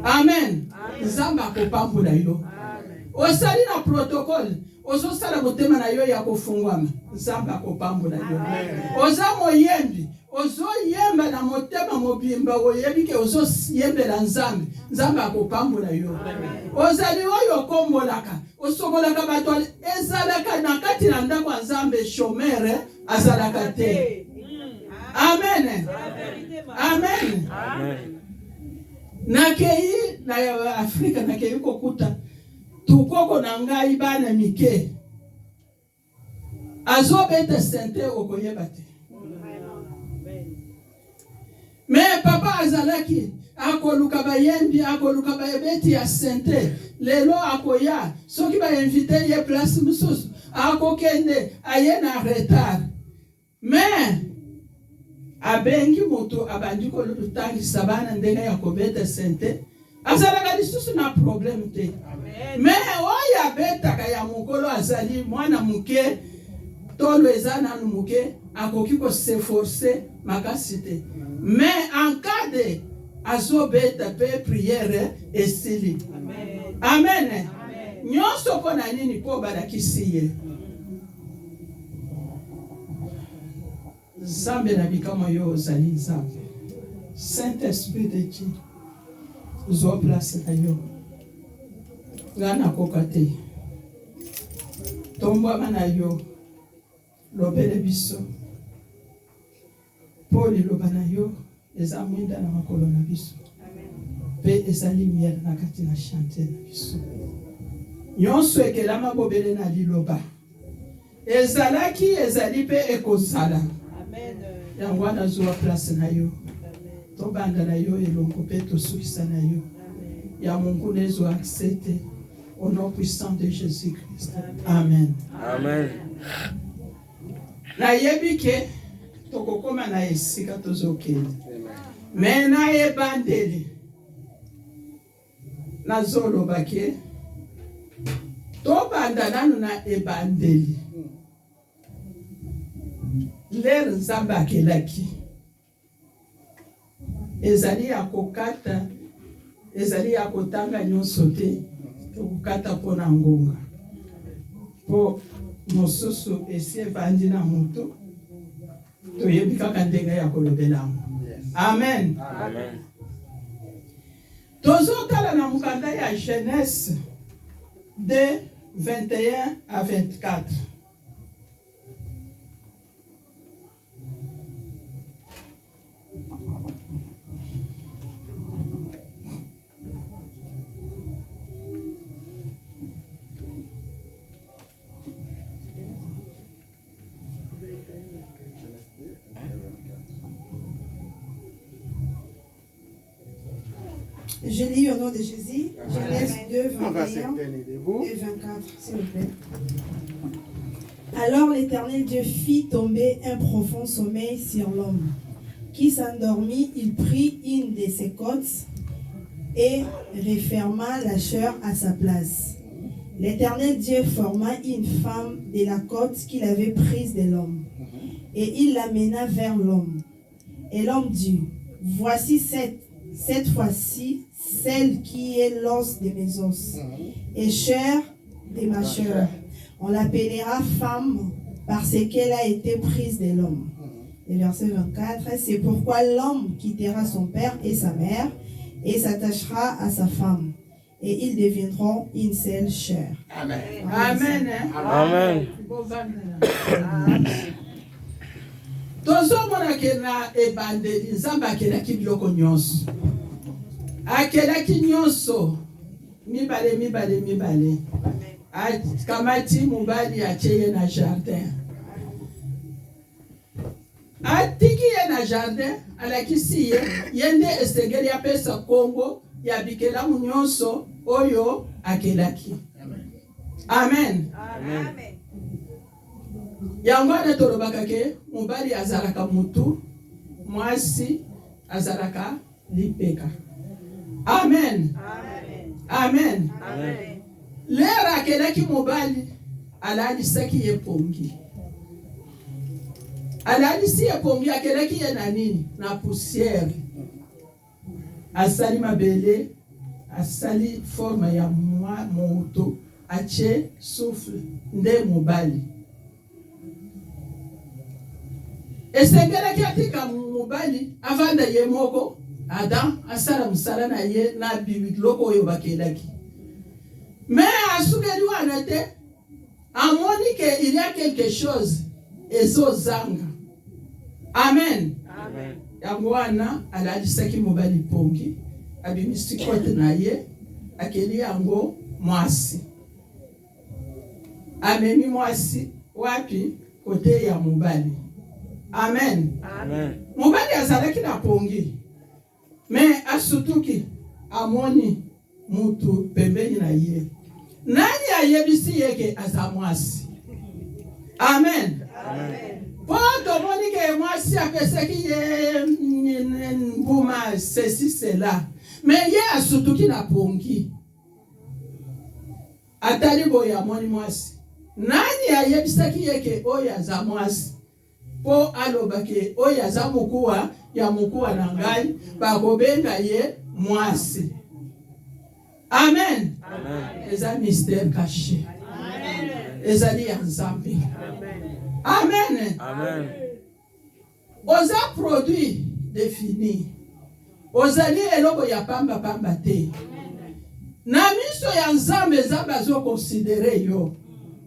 Amen. Nzamba akopambula yo. Osali na protocole. Ozo sala motema na yo ya kofungwama. Nzamba akopambula yo. Oza moyembi. Ozo yemba na motema mobimba oyebike ozo yembela nzambe. Nzambe akopambula yo. Ozali oyo kombolaka. Osokolaka bato ezalaka na kati na ndako ya nzambe chomere azalaka te. Amen. Amen. Amen. Nakei na Afrika nakei kokuta tukoko na ngai bana mike. Azobete sente okoyeba te. Mais papa azalaki akoluka bayembi akoluka bayebeti ya sente lelo akoya soki ba inviter ye place mususu akokende aye na retard. Mais abengi moto abandi ko lutangisa bana ndenga ya kobeta sente azalaka lisusu na problème te. Mais oya betaka ya mukolo azali mwana muke tolo ezana muke akoki ko s'efforcer makasi te. Mais en cas de azobeta pe prière esili. Amen. Amen. Nyonso pona nini po balakisiye. Nzambe na bikamo yo ozali nzambe. Saint-Esprit de Dieu. Zo place na yo. Ngana kokate. tombwama na yo lobele biso mpo liloba na yo eza mwinda na makolo na biso mpe eza lumière na kati na chantier na biso nyonso ekelama bobele na liloba ezalaki ezali mpe ekozala yango wana zuwa place na yo tobanda na yo elongo mpe tosukisa na yo ya Mungu nezwa accepte au nom puissant de Jésus-Christ. Amen. Amen. Nayebi ke tokokoma na esika tozokende. Me nayebandeli nazoloba ke tobanda nanu na ebandeli lere Nzambe akelaki ezali ya kokata ezali ya kotanga nyonso te tokokata mpona ngonga mpo mosusu esi evandi na moto toyebi kaka ndenge ya kolobela yango. Amen. Amen. Tozotala na mokanda ya Genèse 2, 21 à 24. Je lis au nom de Jésus, Genèse 2, 21 et 24, s'il vous plaît. Alors l'Éternel Dieu fit tomber un profond sommeil sur l'homme. Qui s'endormit, il prit une de ses côtes et referma la chair à sa place. L'Éternel Dieu forma une femme de la côte qu'il avait prise de l'homme, et il l'amena vers l'homme. Et l'homme dit, voici cette fois-ci, celle qui est l'os de mes os et chair de ma chair. On l'appellera femme parce qu'elle a été prise de l'homme. Et verset 24, c'est pourquoi l'homme quittera son père et sa mère et s'attachera à sa femme. Et ils deviendront une seule chair. Amen. Amen. Amen. Tozomona ke na ebandeli Nzambe akelaki biloko nyonso. Akelaki nyonso mibale. Akamati mobali atie na jardin. Atiki ye na jardin alakisi ye nde esengeli apesa kongo ya bikelamu nyonso oyo akelaki. Amen. Amen. Yango wana tolobaka ke mobali azalaka mutu, mwasi azalaka lipeka. Amen. Amen. Amen. Lera akelaki mobali alalisaki ye pongi. Alalisi ye pongi akelaki ye na nini? Na poussière. Asali mabele, asali forma ya moto, ache souffle nde mobali. Esengelaki atika mobali avanda ye moko Adam asala musala na ye na biloko oyo bakelaki. Mais asukeli wana te amoni que il y a quelque chose ezozanga. Amen. Amen. Yango wana alalisaki mobali pongi abimisi kote na ye akeli yango mwasi. Amemi mwasi wapi? Kote ya mobali. Amen. Amen. Mobali azalaki na pongi. Mais asutuki amoni mutu pembeni na ye. Nani ayebisi yeke azamwasi? Amen. Amen. Poto moni ke mwasi apeseki ye nguma ceci cela. Mais ye asutuki na pongi. Atali boya moni mwasi. Nani ayebisaki yeke oya azamwasi? Po alobake oya azamukuwa ya mukuwa na ngai bakobenga ye mwasi. Amen. Amen. Eza mystère caché. Amen. Ezali ya Nzambe. Amen. Amen. Oza produit défini. Ozali eloko ya pamba te. Na miso ya Nzambe Nzambe azo considérer yo.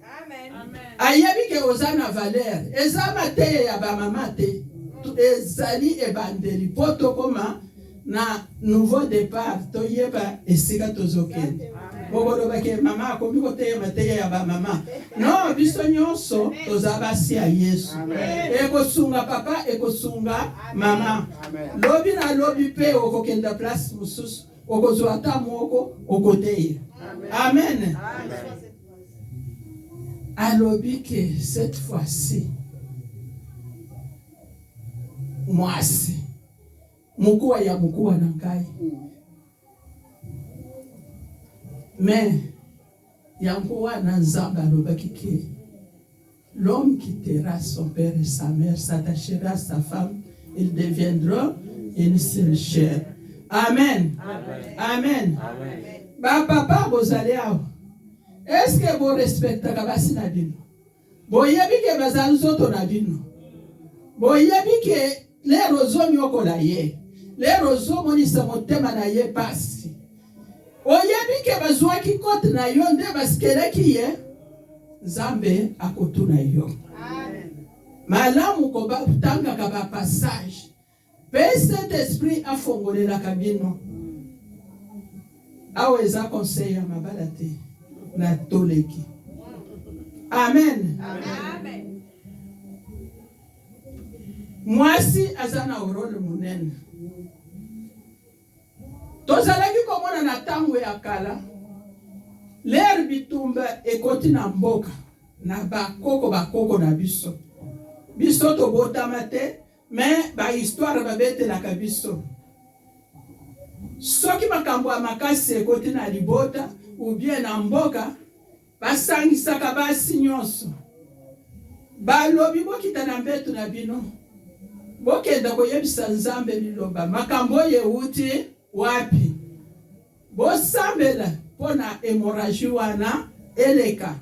Amen. ayebi ke oza na valeur eza mateye ya bamama te ezali ebandeli po tokoma na nouveau départ toyeba esika tozokende bokolobake mama akomi koteya mateya ya bamama no biso nyonso toza basi ya yesu ekosunga papa ekosunga mama lobi na lobi mpe okokenda place mosusu okozwa ata moko okoteya amen alobi ke cette fois-ci mwasi mukuwa ya mukuwa na ngai mais yankuwa na nzambe alobaki ke l'homme quittera son père et sa mère, s'attachera à sa femme, ils deviendront une seule chair. Amen. Amen. Ba papa bozali awa. Est-ce que vous respectez kabasi na bino? Boyebi ke bazali zoto na bino. Boyebi ke les rozo nyokola ye. Les rozo monisa motema na ye pasi. Oyebi ke bazwaki kote na yo nde baskeleki ye. Nzambe akotuna yo. Malamu koba tanga kaba passage. Pe cet esprit afongolela kabino. Aweza conseil ya mabala te na toleki. Amen. Amen. Mwasi azana urole munene. Tozalaki komona na tango ya kala. L'air bitumba ekoti na mboka na bakoko na biso. Biso to botama te, mais ba histoire babetela biso. Soki makambo ya makasi ekoti na libota ou bien na mboka basangisaka basi nyonso. Balobi bokita na mbetu na bino. Bokenda koyebisa Nzambe liloba makambo yeuti wapi. Bosambela pona hémorragie wana eleka.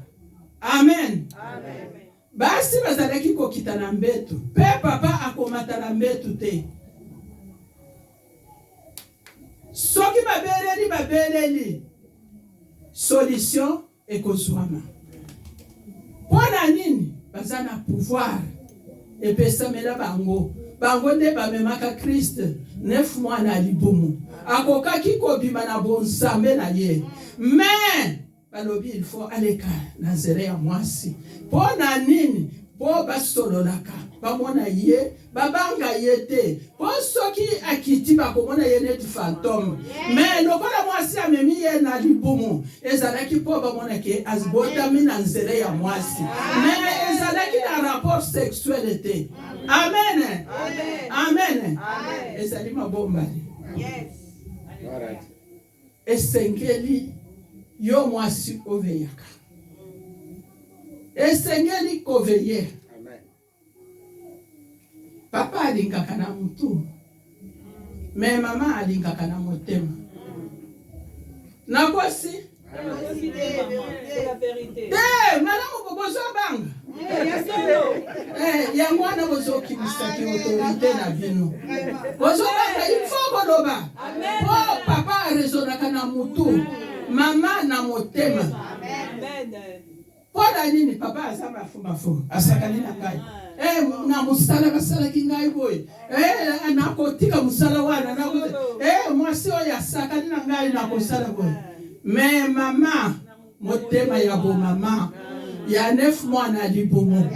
Amen. Amen. Basi bazalaki kokita na mbetu. Pe papa akomata na mbetu te. Soki babeleli. Solution ekozwama. Pona nini? Bazana pouvoir. Epesamela bango. Bango nde bamemaka Christ 9 mois na libumu. Akokaki kobima na bonsambe na ye. Mais balobi il faut aleka na zere ya mwasi. Pona nini? Po basololaka. Bamona ye, babanga ye te. Po soki akiti bakomona ye neti fantôme. Mais lokola mwasi amemi ye na libumu, ezalaki po bamona ke azbotami na zere ya mwasi. Mais ezalaki na rapport sexuel te. Amen. Amen. Ezali mabombali. Yes. Esengeli yo mwasi oveyaka. Esengeli koveye. Papa alingaka na mutu. Mais mama alingaka na motema. Nakosi? C'est la vérité. Madame Bobozo banga. Yango wana bozoki misaki autorité na bino. Bozo banga il faut koloba. Po papa arezonaka na mutu. Mama na motema. Amen. Pona nini papa asamba fumafo. Asakani na ngai. Na musala basala kingai boy. Na kotika musala wana na mwasi oya sakani na ngai na kosala boy. Mais mama motema ya bo mama ya 9 mois na libumu.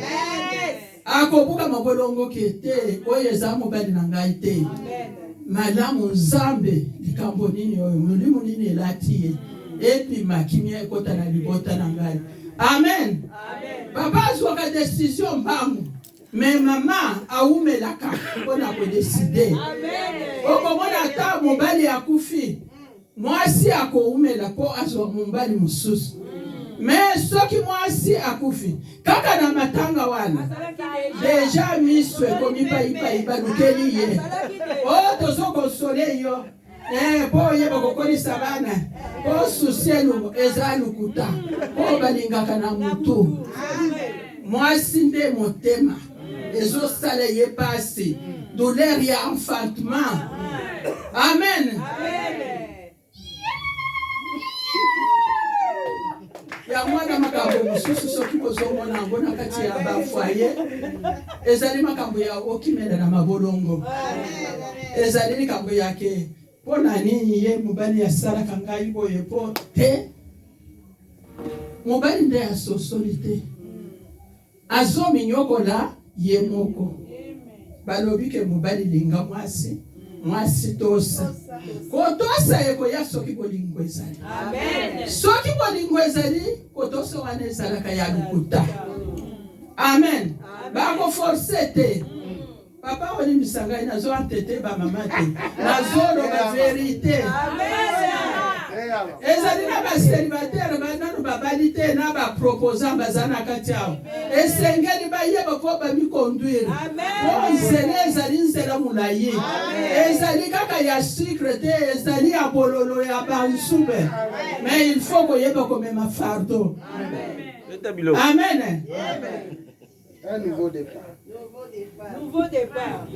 Akobuka mabolongo kete oyo eza mobali na ngai te. Malamu Nzambe likambo nini oyo mulimu nini elati epi makimia ekota na libota na ngai. Amen. Papa azwaka décision mbangu. Mais mama aumelaka mpona kodeside. Okomona ata mobali akufi. Mwasi akoumela po azwa mobali mususu. Mais soki mwasi akufi kaka na matanga wana deja miswe komi paipa lukeli ye. Tozo konsole yo. Po yeba kokolisa bana. Po susienu eza lukuta. Po balingaka na mutu. Mwasi nde motema. Ezo sale ye pasi. Douleur ya enfantement. Amen. ya mwana makambo mosusu soki kozomona yango na kati ya bafoye ezali makambo ya okimela na mabolongo ezali likambo yake mpo na nini ye mobali asalaka ngai boye mpo te mobali nde asosoli te azominyokola ye moko balobi ke mobali linga mwasi tosa kotosa ekoya soki bolingo ezali soki bolingo ezali kotosa wana ezalaka ya lukuta amen bakoforce te papa olimbisa ngai nazoantete bamama te nazoloba verite ezali na baselibatere banano babali te na baproposant baza na kati awo esengeli bayeba mpo bamikonduire po nzela ezali nzela molayi ezali kaka ya sucre te ezali ya bololo ya bansube mais il faut koyeba komema fardeau amen. Un nouveau départ. Nouveau départ.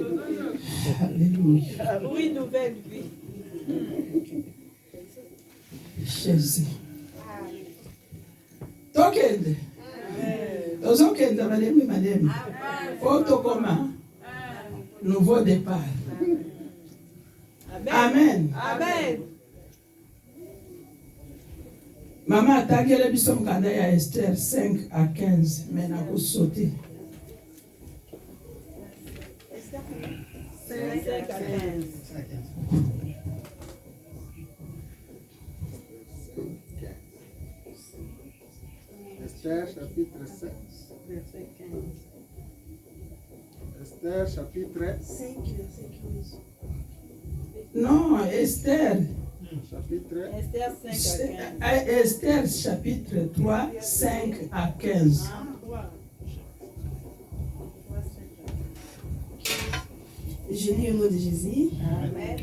Alléluia. Oui, nouvelle vie. Jésus. Tokende. Tozokende malemi. Otokoma. Nouveau départ. Amen. Amen. Maman atakele biso mkanda ya Esther 5 à 15. Mais nakosote. 5 à 15. Esther chapitre 5. Verset 15. Esther chapitre 5, verset 15. Non, Esther. chapitre Esther 5 à 15. Esther chapitre 3, 5 à 15. Je lis au nom de Jésus. Amen.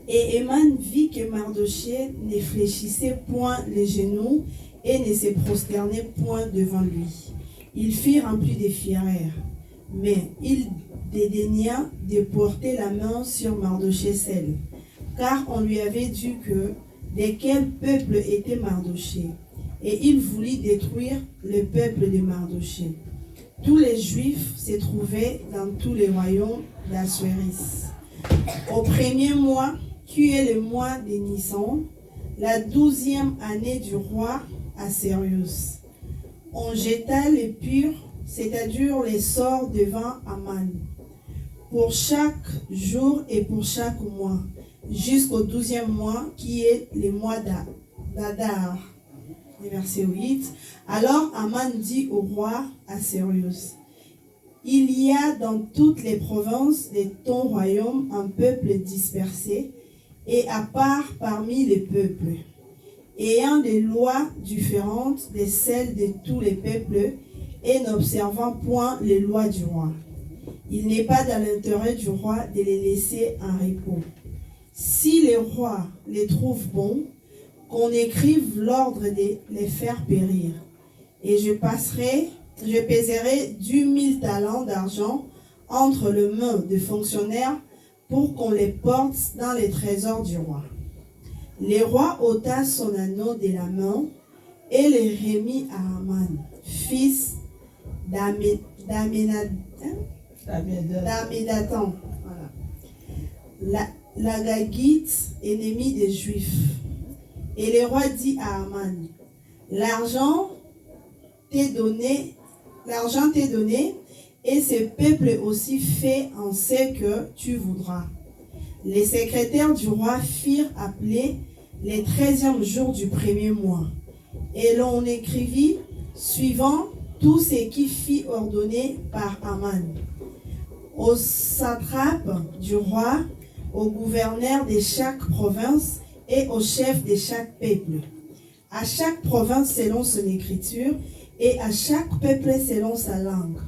Et Eman vit que Mardochée ne fléchissait point les genoux et ne se prosternait point devant lui. Il fut rempli de fureur, mais il dédaigna de porter la main sur Mardochée seul, car on lui avait dit que de quel peuple était Mardochée, et il voulut détruire le peuple de Mardochée. Tous les Juifs se trouvaient dans tous les royaumes d'Assuérus. Au premier mois, qui est le mois de Nissan, la 12e année du roi Assérius, on jeta les purs, c'est-à-dire les sorts devant Aman, pour chaque jour et pour chaque mois, jusqu'au 12e mois, qui est le mois d'Adar. Verset 8. Alors Aman dit au roi Assérius: il y a dans toutes les provinces de ton royaume un peuple dispersé et à part parmi les peuples, ayant des lois différentes de celles de tous les peuples et n'observant point les lois du roi. Il n'est pas dans l'intérêt du roi de les laisser en repos. Si le roi les trouve bons, qu'on écrive l'ordre de les faire périr. Et je pèserai 10 000 talents d'argent entre les mains des fonctionnaires pour qu'on les porte dans les trésors du roi. Le roi ôta son anneau de la main et le remit à Aman, fils d'Aménadatan, voilà. La Gagite, ennemi des Juifs. Et le roi dit à Aman: l'argent t'est donné, et ce peuple aussi fait en ce que tu voudras. Les secrétaires du roi firent appeler les 13e jour du premier mois, et l'on écrivit suivant tout ce qui fit ordonner par Aman, aux satrapes du roi, aux gouverneurs de chaque province et au chef de chaque peuple, à chaque province selon son écriture, et à chaque peuple selon sa langue.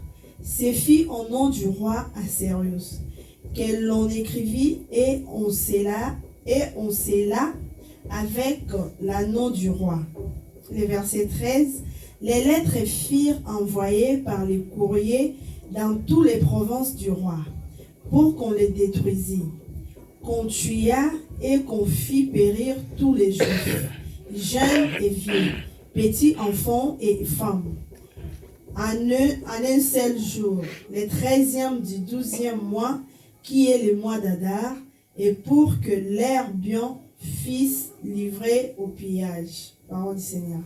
C'est fit au nom du roi Assérius, que l'on écrivit et on scella avec l'anneau du roi. Le verset 13, les lettres furent envoyées par les courriers dans toutes les provinces du roi, pour qu'on les détruisît, qu'on tua et qu'on fit périr tous les Juifs, jeunes et vieux, petits enfants et femmes. En un seul jour, le 13e du 12e mois, qui est le mois d'Adar, et pour que l'air bien fût livré au pillage. Parole du Seigneur.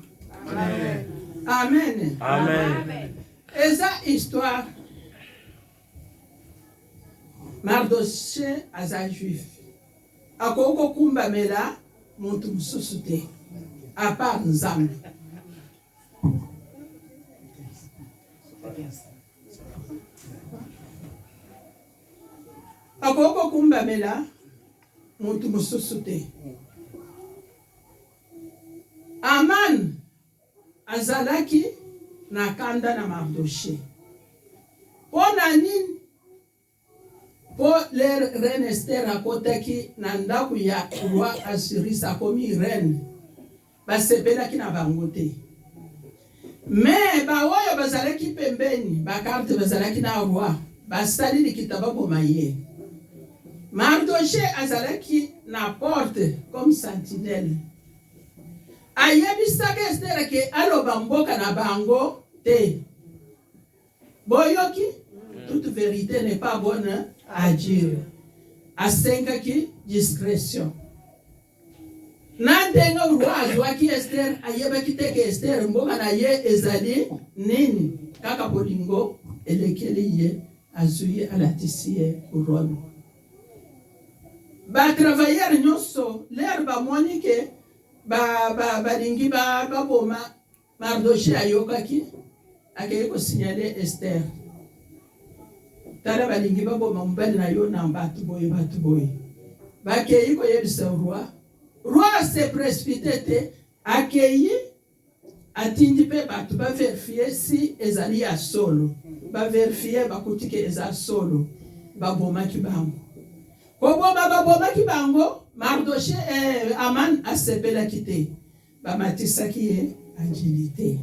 Amen. Amen. Amen. Eza histoire. Mardoché aza juif. Akoko kumba mela muntu mususu te. À part Nzambe. Akoko kumba mela muntu mususu te. Aman azalaki na kanda na Mardoché. Pona nini? Po le reine Esther akotaki na ndaku ya roi Assyrie akomi reine. Basepelaki na bango te. Me baoyo bazalaki pembeni, bakarte bazalaki na roi, basali likita baboma ye. Mardoché azalaki na porte comme sentinelle. Ayebisaka Esther ke aloba mboka na bango te. Boyoki, toute vérité n'est pas bonne à dire. Asengaki discrétion. Nandenga roi azwaki Esther ayebaki teke Esther mboka na ye ezali nini kaka bolingo elekeli ye azui alatisi ye couronne. Ba travailleur nyonso l'air ba monike balingi baboma Mardoché ayokaki akei ko signaler Esther. Tala balingi baboma mobali na yo na batu boye. Bakei ko yebisa roi. Roi se précipité te accueilli atindi pe batu ba vérifier si ezali ya solo. Ba vérifier bakuti ke eza solo. Baboma ki bango. Kobo baboma ki bango Mardoché Aman asepela kite. Ba matisa ki ye agilité.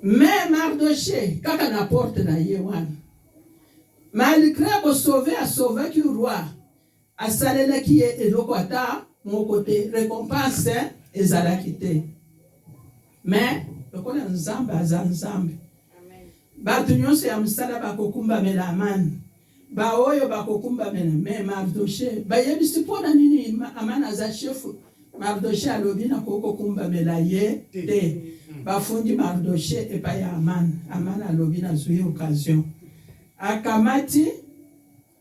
Mais Mardoché kaka na porte na ye wana. Malgré ko sauver ki roi asalela ki ye eloko ata mon côté récompense ezalaki te. Mais lokola Nzambe aza Nzambe. Batu nyonso ya msala bakokumba mela Amani. Ba oyo bakokumba mela me Mardoché bayebisi pona nini Amani aza chef. Mardoché alobi na kokumba mela ye te. Bafundi Mardoché epa ya Amani. Amani alobi na zui occasion. Akamati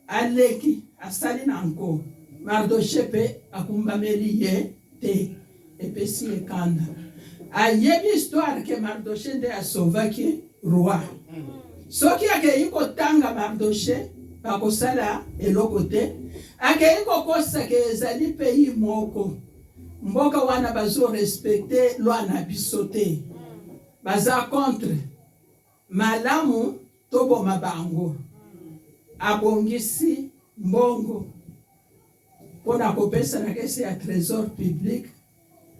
aleki asali na nko. Mardoché pe akumbameli ye te epesi ekanda. Ayebi histoire ke Mardoché nde asovaki roi. Soki akei kotanga Mardoché bakosala eloko te. Akei kokosa ke ezali pays moko. Mboka wana bazo respecter loi na biso te. Baza contre malamu toboma bango. Abongisi mbongo. Pona kopesa na kesi ya trésor public,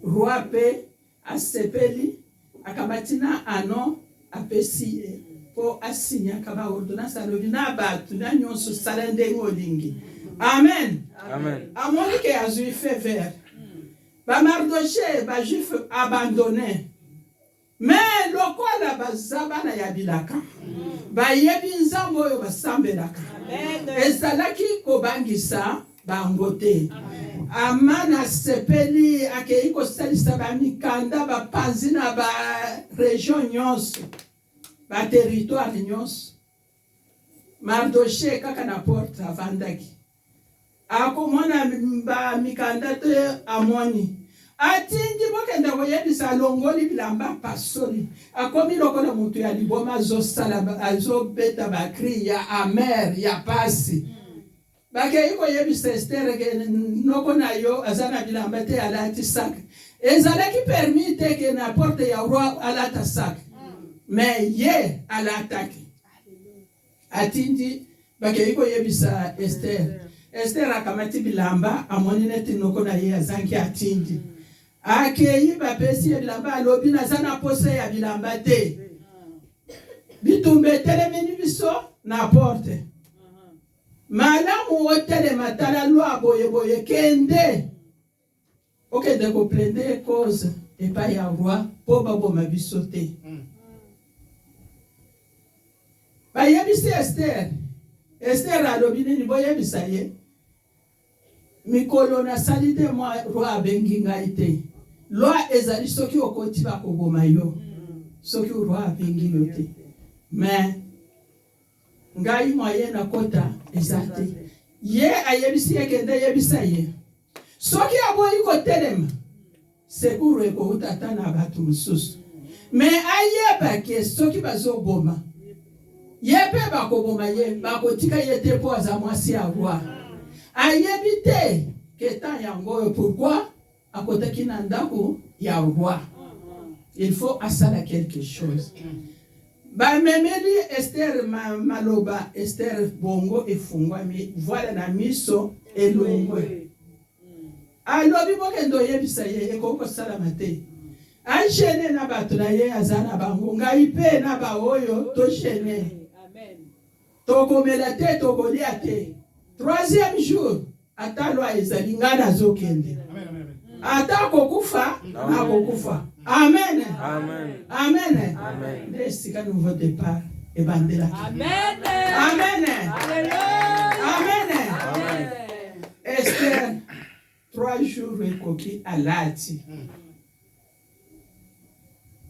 roi pe asepeli akabatina ano apesi po asinya kaba ordonnance alobi na batu na nyonso sala ndenge olingi. Amen. Amen. Amoni ke azui fait vert. Ba Mardoché ba juif abandonné. Mais lokola bazaba na yabilaka. Ba yebi nzambo oyo basambelaka. Ezalaki kobangisa bangote. Amana sepeli akei kosalisa ba mikanda ba panzi na ba région nyonso. Ba territoire nyonso. Mardoché kaka na porte avandaki. Akomona ba mikanda te amoni. Atindi bokenda koyebisa longoli bilamba pasoli. Akomi lokola mutu ya liboma azo beta ba cri ya amer ya pasi. Bakei koyebisa Esther ke noko na yo azana bilamba te alati sak. Ezalaki permis te ke na porte ya roi alata sak. Mais ye alataki. Atindi bakei koyebisa Esther. Esther akamati bilamba amoni neti noko na ye azanki atindi. Akei bapesi ya bilamba alobi na zana pose ya bilamba te. Bitumbe telemeni biso na porte. Malamu otele matala loi boye kende. Okende ko prendre cause epai ya roi mpo baboma biso te. Bayebisi Esther alobi nini boyebisa ye mikolo nasali te mwa roi abengi ngai te. Loi ezali soki okoti bakoboma yo soki roi abengi yo te. Mais ngai moye nakota eza te. Ye ayebisi ekende yebisa ye soki aboyi kotelema sekuru ekouta ata na bato mosusu. Mais ayeba ke soki bazoboma ye mpe bakoboma ye bakotika ye te mpo aza mwasi ya roi. Ayebi te ke temps yango oyo pourquoi akotaki na ndako ya roi. Il faut asala quelque chose. Bamemeli Esther maloba Esther bongo efungwami voilà na miso elongwe. Alobi bokendo yebisa ye ekoko salama te. Anshene na bato na ye azana bango ngai pe na baoyo toshene. Tokomela te tokolia te. Troisième jour atalo ezali ngana zokende. Ata kokufa na kokufa. Amen. Amen. Amen. Amen. Nesika nouveau départ et bandela. Amen. Amen. Alléluia. Amen. Amen. Esther 3 jours ekoki alati.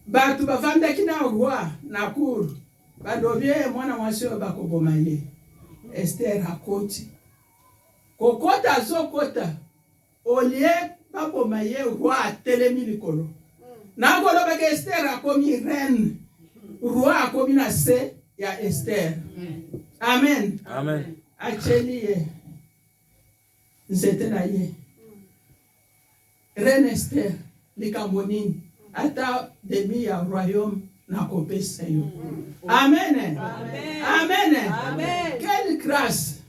Batu bavandaki na roi na cour. Badobie mwana mwasi oyo bakoboma ye. Esther akoti. Kokota azokota. Olie baboma ye roi atelemi likolo. Nakoloba ke Esther akomi reine. Roi akomi na se ya Esther. Amen. Amen. Acheli ye. Nzete na ye. Reine Esther likambo nini ata demi ya royaume na kopesa yo. Amen. Amen. Amen. Quelle grâce.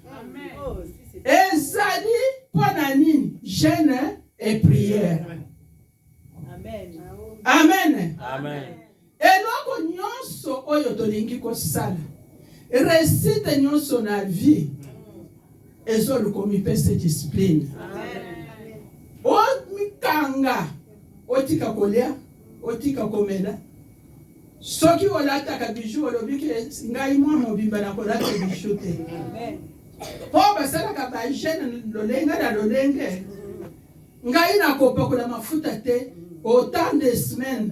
Oh, si c'est Ezali pona nini jeûne et prière. Amen. Amen. Amen. Eloko nyonso oyo tolingi kosala réussite nyonso na vie ezolukomi pese discipline. O mikanga otika kolia otika komela soki olataka bijou olobi ke ngai mwa mobimba na kolata bijou te. Po basalaka bagene lolenge na lolenge ngai nakopakola mafuta te autant de semaines.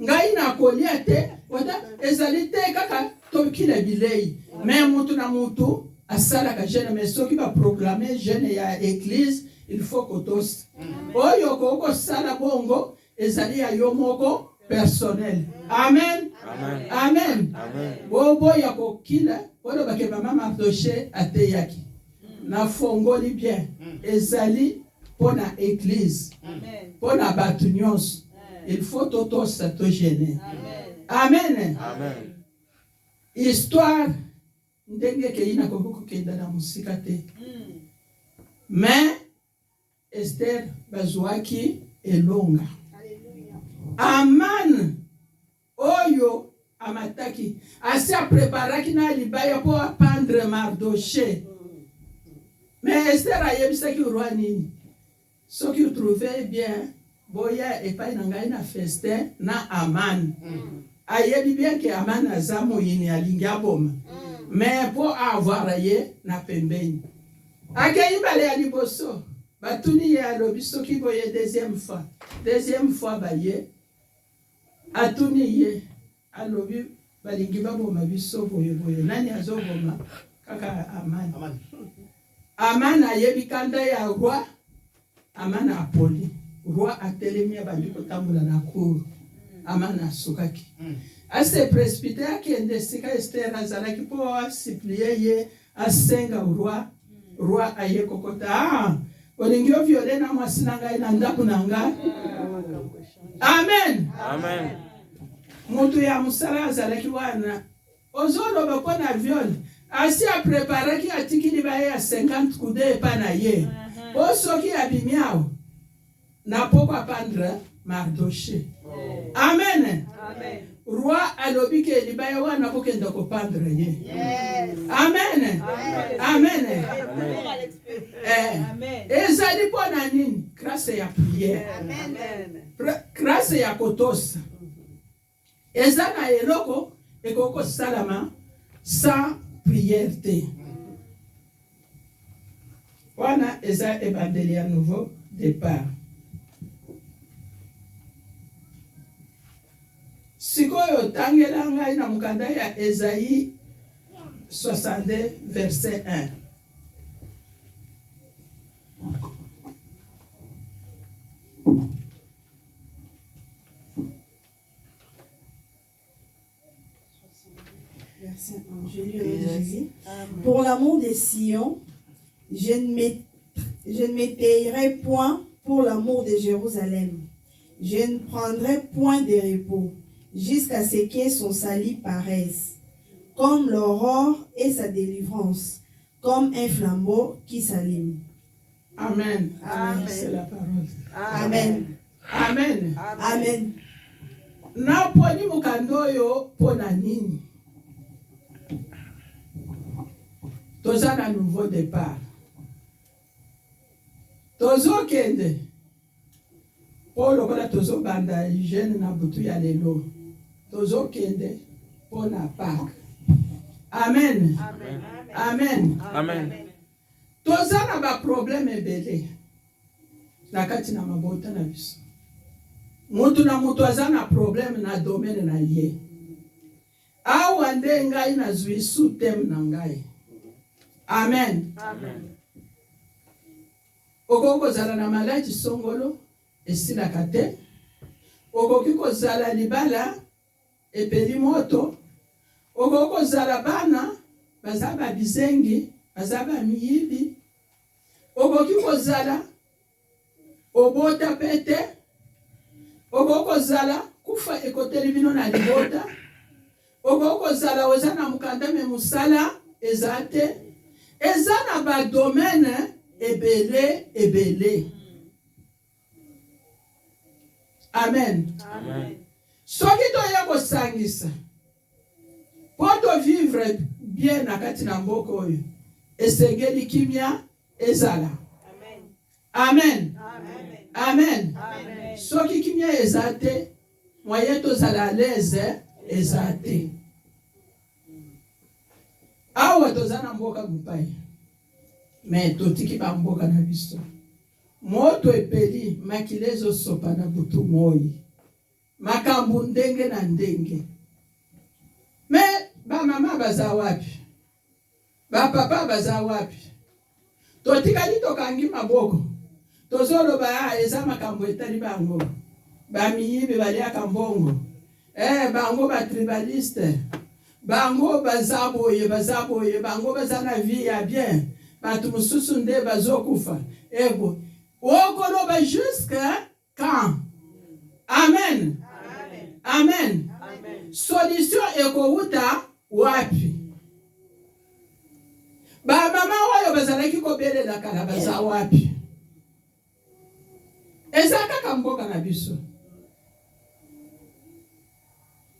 Ngai nakolia te wata ezali te kaka tokila bilei. Mais mutu na mutu asalaka jeune mais soki ba proclamer jeune ya église il faut kotos. Oyo koko sala bongo ezali ya yo moko personnel. Amen. Amen. Amen. Amen. Bobo ya kokila wala bake mama Mardoché ateyaki. Na fongoli bien ezali pona église. Pona batu nyonso. Il faut totosa to gêner. Amen. Amen. Histoire ndenge ke ina kokoko kenda na musika te. Mais Esther bazwaki elonga. Aman oyo amataki asi apreparaki na libaya po apendre Mardoché. Mais Esther ayebisaki roi nini soki trouvez bien boya epai na ngai na festin na Aman. Ayebi bien ke Aman aza moyini alingi aboma. Mais po avoir ye na pembeni. Akei bale ya liboso batuni ye alobi soki boye deuxième fois baye atuni ye alobi balingi baboma biso boye nani azoboma kaka Aman. Aman ayebi kanda ya roi. Aman apoli roi atelemi abandi kotambola na cour. Aman asukaki ase précipité akende sika Esther azalaki po asiplie ye asenga roi aye kokota olingi oviole na mwasi na ngai na ndako na ngai. Amen. Amen. Mutu ya musala azalaki wana ozoloba po na viole asi apreparaki atikili baye ya 50 coups epa na ye po soki abimiao na poko apandre Mardoché. Amen. Roi alobi ke libaya wana kokenda kopandre ye. Amen. Amen. Ezali pona nini? grâce ya prière. Amen. Grâce ya kotosa. Eza na eloko ekoko salama sans prière te. Wana eza ebandeli ya nouveau départ. Sikoyo tangela ngai na mukanda ya Esaïe 62 verset 1. Verset 1, je lis le Jésus. Pour l'amour des Sion, je ne m'étayerai point pour l'amour de Jérusalem. Je ne prendrai point de repos jusqu'à ce que son salut paraisse, comme l'aurore et sa délivrance, comme un flambeau qui s'allume. Amen. Amen. C'est la parole. Amen. Amen. Amen. Na poni mukando yo pona nini? Toza na nouveau départ. Tozo kende. Polo kola tozo banda jeune na butu ya lelo. Tozo kende pona Pâques. Amen. Amen. Amen. Amen. Toza na ba problème ebele. Na kati na mabota na biso. Mutu na mutu aza na problème na domaine na ye. Awa nde ngai na zwi su tem na ngai. Amen. Amen. Okoki kozala na maladi songolo esilaka te. Okoki kozala libala epeli moto. Okoki kozala bana baza babizengi baza bamiyibi. Okoki kozala obota pete. Okoki kozala kufa ekoteli bino na libota. Okoki kozala oza na mukanda me musala eza te. Eza na ba domaine ebele ebele. Amen. Amen. Soki toya kosangisa po to vivre bien na kati na mboka oyo esengeli kimia ezala. Amen. Amen. Amen. Amen. Soki kimia eza te moyen tozala à l'aise eza te. Awa toza na mboka mupai. Mais totiki ba mboka na biso. Moto epeli makilezo sopa na butu moi. Makambu ndenge na ndenge. Mais ba mama baza wapi? Ba papa baza wapi? Totikali tokangi maboko. Tozolo ba eza makambu etali bango. Ba miyibi baliaka mbongo. Bango ba tribaliste. Bango bazaboye bango bazana vie ya bien. Batu mususu nde bazokufa. Ego. Okolo ba jusqu'à quand? Amen. Amen. Amen. Amen. Solution eko uta wapi? Ba mama oyo bazalaki kobelela kala baza wapi? Ezaka kamboka na biso.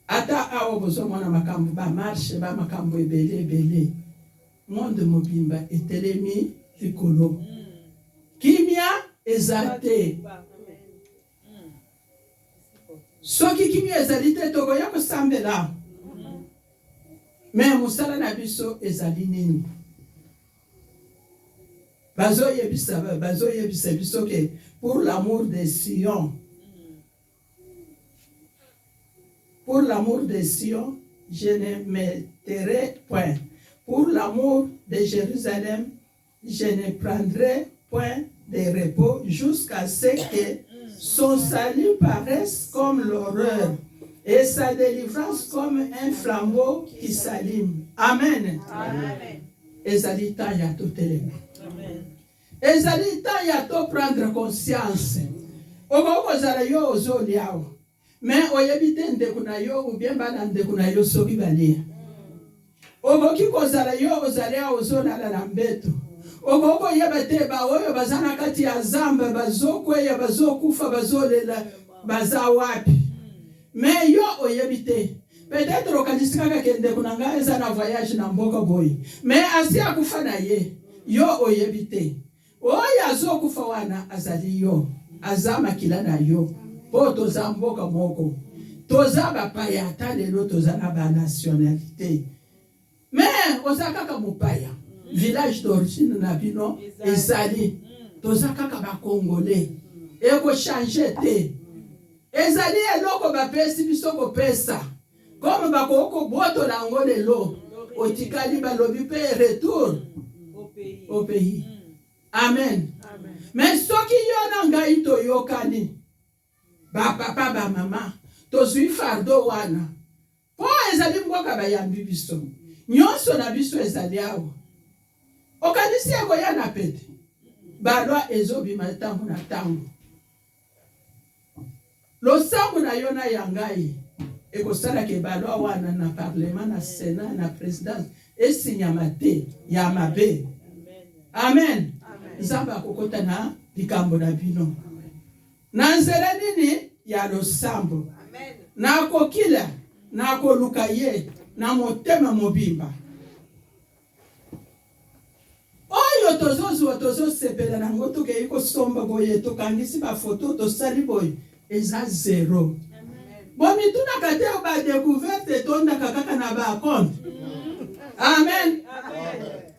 Ata awo bozo mwana makambo ba marche ba makambo ebele. Monde mobimba etelemi likolo. Kimia ezate. Soki kimia ezali te tokoya kosambela. Mais musala na biso ezali nini? Bazo yebisa biso ke pour l'amour de Sion. Pour l'amour de Sion, je ne mettrai point. Pour l'amour de Jérusalem, je ne prendrai point de repos jusqu'à ce que son salut paraisse comme l'horreur et sa délivrance comme un flambeau qui s'allume. Amen. Amen. Ezali temps ya totelema. Amen. Ezali temps ya to prendre conscience. Okozala yo ozoliawo. Mais oyebi te ndeko na yo ou bien bana ndeko na yo soki balia. Okoki kozala yo ozali awo ozolala na mbeto. Okoko yeba te ba oyo bazana kati ya zamba bazokweya bazokufa bazolela baza wapi. Mais yo oyebi te. Peut-être okanisika kende kuna nga eza na voyage na mboka boy. Mais asi akufa na ye. Yo oyebi te. Oyo azokufa wana azali yo. azama kila na yo po toza mboka moko toza bapaya ata lelo toza na banationalité mais oza kaka mopaya village d'origine na bino ezali toza kaka bakongolais ekochange te ezali eloko bapesi biso kopesa comme bakokobotola yango lelo otikali balobi mpe retour au pays. Amen. Mais soki yo na ngai toyokani ba papa ba mama tozwi fardo wana po ezali mboka bayambi biso nyonso na biso ezali awa okanisi yango ya na pete balwa ezobima ntango na ntango losambo na yo na ya ngai ekosalaka ebalwa wana na parlement na sénat na présidence esinyama te ya mabe. Amen. Nzambe akokota na likambo na bino na nzela nini ya losambo na kokila na koluka ye na motema mobimba oyo tozosepela nango tokei kosomba boye tokangisi bafoto tosali boye eza zero bomitunaka te badécouverte tondaka kaka na bacompte. Amen.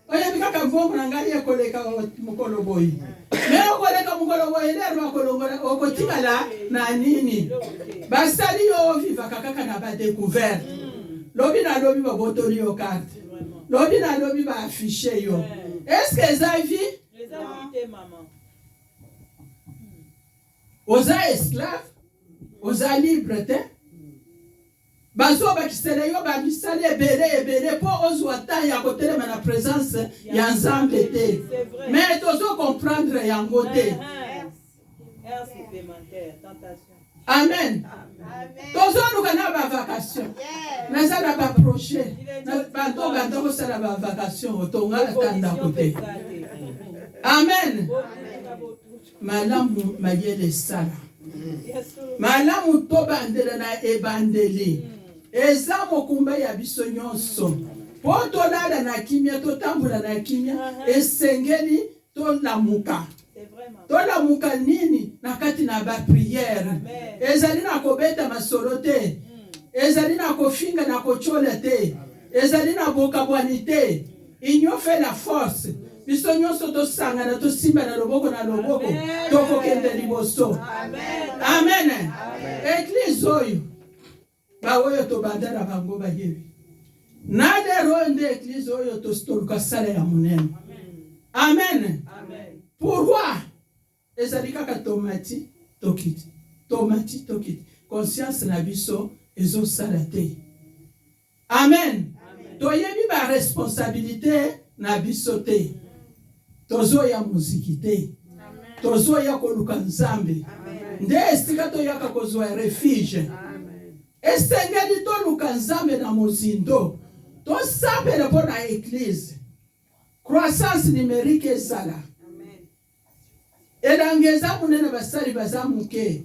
Oyebi kaka mbongo na ngai ekoleka mokolo boye me okoleka mokolo boye lero bakolongola okotikala na nini basali yo vivaka kaka na badécouverte lobi na lobi babotoli yo karte lobi na lobi baafishe yo est-ce que eza vie oza esclave oza libre te bazobakisela yo bamisali ebele mpo ozwa ta ya kotelema na présence ya nzambe te mais tozokomprendre yango te. Amen. Tozoluka na bavacation naza na baprojet banto banda kosala bavacation otongala tandako te. Amen. Malamu mayele sala malamu tobandela na ebandeli eza mokumba ya biso nyonso po tolala na kimia totambola na kimia esengeli tolamuka nini na kati na bapriere ezali na kobeta masolo te ezali na kofinga na kochola te ezali na bokabwani te union fait la force biso nyonso tosangana tosimba na loboko tokokende liboso. Amen. Eglise oyo baoyo tobanda na bango bayebi na lero nde eglise oyo toluka sala ya monene. Amen. Pourquoi ezali kaka tomati tokiti conscience na biso ezosala te. Amen. Toyebi ba responsabilité na biso te tozoya muziki te tozoya koluka nzambe nde esika toyaka kozwa refuge esengeli toluka nzambe na mozindo tosambela mpo na eglise croissance numérique ezala elanga eza monene basali baza moke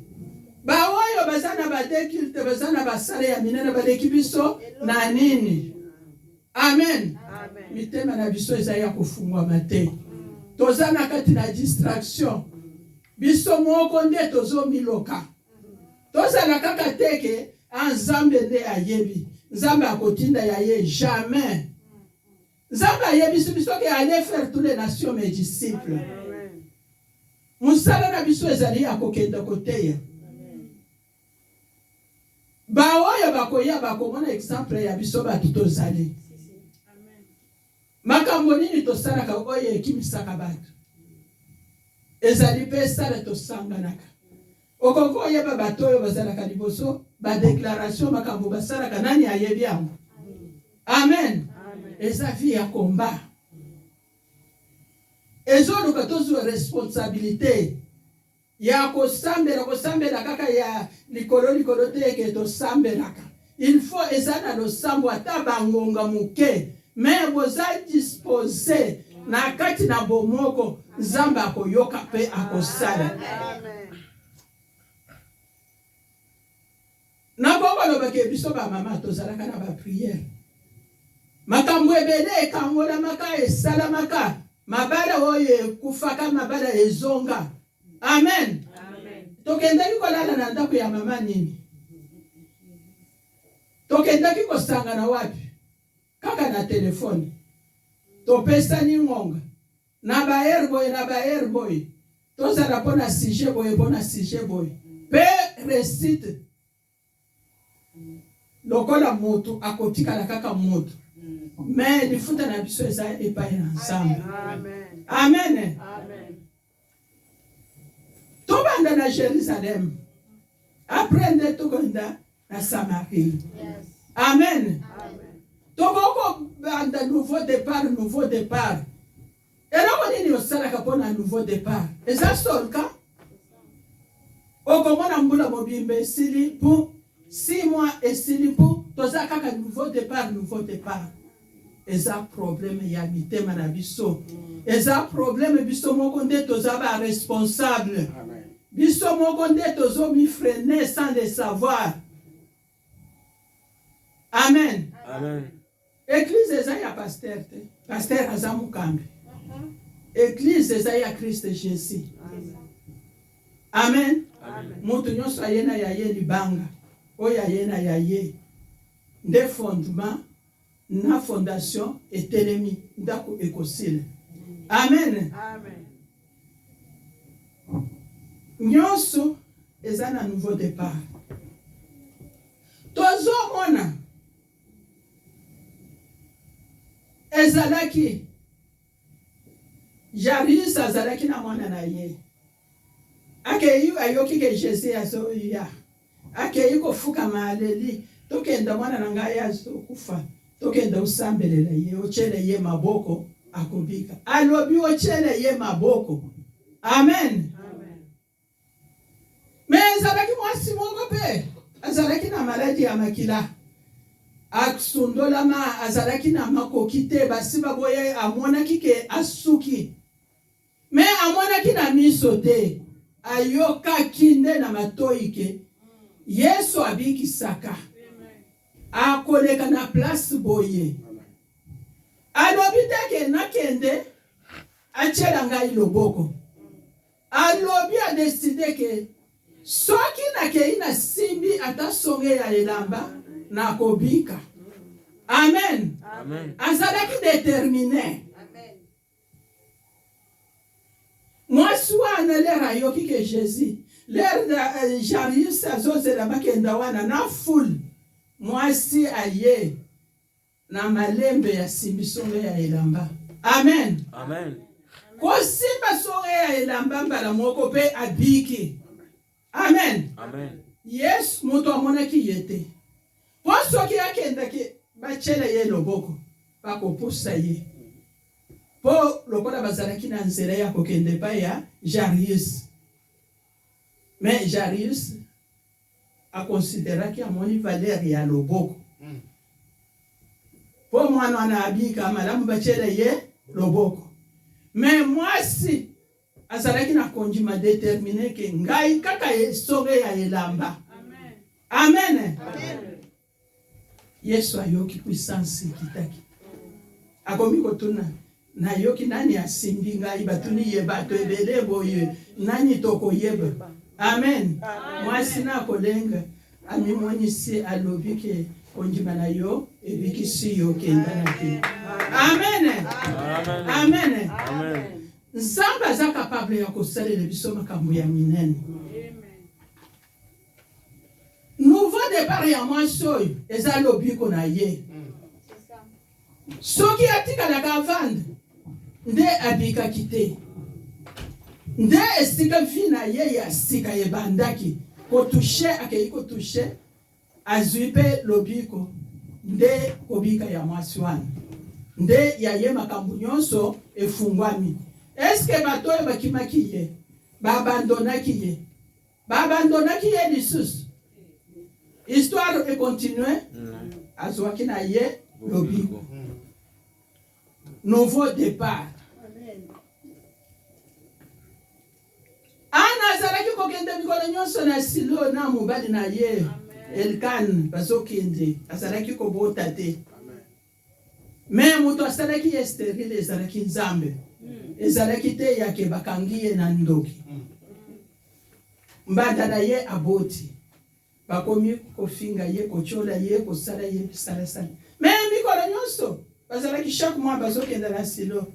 baoyo baza na badekilte baza na basale ya minene baleki biso na nini. Amen. Mitema na biso eza ya kofungwama te toza na kati na distraction biso moko nde tozomiloka tozala kaka teke nzambe nde ayebi nzambe akotinda ya ye jamais nzambe ayebi biso ke aller faire toutes les nations mes disciples musala na biso ezali ya kokenda koteya baoyo bakoya bakomona exemple ya biso bato tozali makambo nini tosalaka oyo ekimisaka bato ezali mpe esala tosanganaka okongo oyeba bato oyo bazalaka liboso badéclaration makambo basalaka nani ayebi yango. Amen. Eza vie ya komba ezoluka tozwa responsabilité ya kosambela kaka ya likolo te eke tosambelaka il faut eza na losambo ata bangonga moke mais boza disposé na kati na bomoko nzambe akoyoka mpe akosala. Na bongo lobake biso ba mama tozalaka na ba prière makambo ebele ekangola maka esalamaka mabala oyo ekufaka mabala ezonga. Amen. tokendaki kolala na ndako ya mama nini? Tokendaki kosangana wapi? Kaka na telefone. Topesani ngonga. Na ba airboy. Tozala pona sujet boy. Pe récite. Lokola moto akotika la kaka moto. Mais lifuta na biso eza epai ensemble. Amen. Amen. Amen. Tobanda na Jérusalem. Après nde tokonda na Samarie. Yes. Amen. Amen. Toboko banda nouveau départ. Et là on est au salaka pour un nouveau départ. Et ça c'est le cas. Okomona mbula mobimbe sili pour 6 mois et sili pour toza kaka nouveau départ. Et ça problème ya mitema na biso. Et ça problème biso moko nde toza ba responsable. Amen. Biso moko nde tozo mi freiner sans le savoir. Amen. Amen. Église eza ya pasteur azamu kambi. Église eza ya Christ Jésus. Amen. Amen. Mutu nyonso ayena ya ye libanga. Oya ayena ya ye. Nde fondement na fondation etelemi ndako ekosile. Amen. Amen. Nyonso eza na nouveau départ. Tozo mona ezalaki Jairus azalaki na mwana na ye. Akeyi ayoki ke Jésus azoya. Akeyi kofuka maleli. Tokenda mwana na ngai azokufa. Tokenda usambelela ye, ochele ye maboko akobika. Alobi ochele ye maboko. Amen. Amen. Mais azalaki mwasi moko pe. Azalaki na maladi ya makila. Aksundolama azalaki na makoki te basi baboye amonaki ke asuki. Mais amonaki na miso te. Ayokaki nde na matoi ke Yesu abikisaka. Akoleka na place boye. Alobi teke nakende achela ngai loboko. Alobi a décidé ke soki nakei na simbi ata songe ya elamba na kobika. Amen. Amen. Azalaki déterminé. Amen. Mwasi wana lera ayoki ke Jésus. Lera Jairus azozela bakenda wana na foule. Mwasi aye na malembe ya simbi songe ya elamba. Amen. Amen. Kosimba songe ya elamba mbala moko pe abiki. Amen. Amen. Yes, mutu amonaki yete. Posoki akendaki bachele ye loboko bakopusa ye. Po lokola bazalaki na nzela ya kokende pa ya Jairus. Mais Jairus a considéré amoni valeur ya loboko. Po mwana na abika malamu bachele ye loboko. Mais mwasi azalaki na konjima déterminé ke ngai kaka soge ya elamba. Amen. Amen. Amen. Yesu ayoki puissance kitaki. Akomi kotuna na yoki nani asimbi ngai batuni ye bato ebele boye nani toko yeba. Amen. Mwasi na kolenga ami monyisi alobi ke konjima na yo ebikisi yo kenda na ke. Amen. Amen. Amen. Amen. Nzambe aza capable ya kosalela biso makambo ya minene. Nouveau départ ya mwasi oyo eza lobiko na ye. Soki atikalaka avanda nde abikaki te. Nde esika vi na ye ya sika ebandaki kotushe akei kotushe azwi mpe lobiko nde kobika ya mwasi wana. Nde ya ye makambo nyonso efungwami. Eske bato oyo bakimaki ye babandonaki ye. Babandonaki ye lisusu. Histoire est continuée. Azwaki na ye lobiko. Nouveau départ. Ana azalaki kokende mikolo nyonso na Silo na mobali na ye Elkan bazokende azalaki kobota te. Mais mutu asalaki ye stérile ezalaki Nzambe. Ezalaki te yake bakangi ye na ndoki. mbanda na ye aboti bakomi kofinga ye kochola ye kosala ye sala mais mikolo nyonso bazalaki chaque mois bazokenda na silo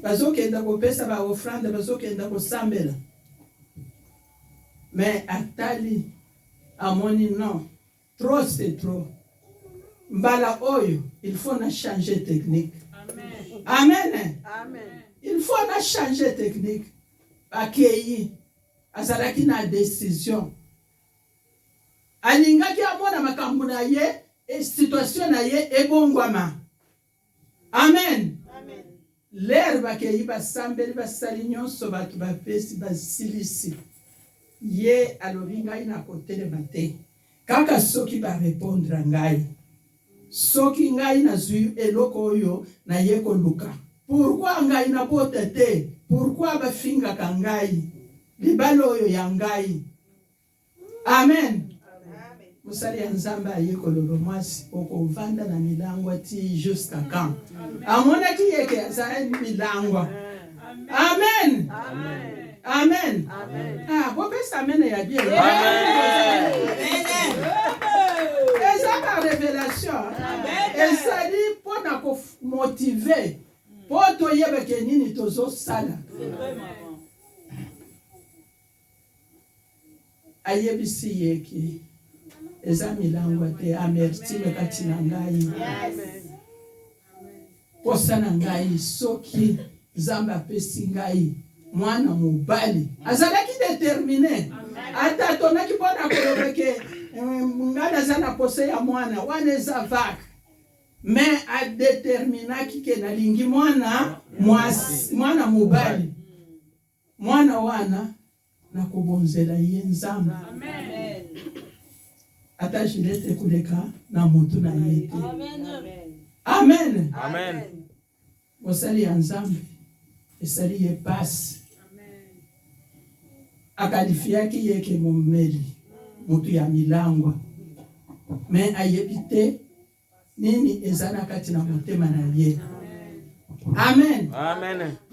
bazokenda kopesa ba offrande bazokenda kosambela mais atali amoni non trop c'est trop mbala oyo il faut na changer technique. Amen. Il faut na changer technique. Akei azalaki na décision alingaki amona makambo na ye et situation na ye ebongwama. Amen. L'air bakei basambeli basali nyonso bato bapesi basilisi ye alobi ngai na kotelema te kaka soki barépondre ngai soki ngai nazwi eloko oyo na ye koluka. Pourquoi ngai na bota te? Pourquoi bafingaka ngai libala oyo ya ngai? Amen. Musali ya Nzambe aye kololo mwasi okovanda na milangwa ti jusqu'à quand? Amonaki yeke azali milangwa. Amen. Amen. Ah, bopesa amen ya bien. Eza la révélation. Eza li pona ko motiver. Poto yebe ke nini tozo sala. Ayebisi yeki eza milangwa te amertime kati na ngai. Posa na ngai soki Nzambe apesi ngai mwana mobali azalaki déterminé ata tonaki mpona kolobeke ngana aza na pose ya mwana wana eza vaka mais adéterminaki ke nalingi mwana mwasi mwana mobali mwana wana nakobonzela ye Nzambe ata jilete kuleka na mutu na ye te. Amen. Mosali ya Nzambe esali ye pasi akalifiaki yeke momeli mutu ya milangwa mais ayebi te nini eza na kati na motema na ye. Amen.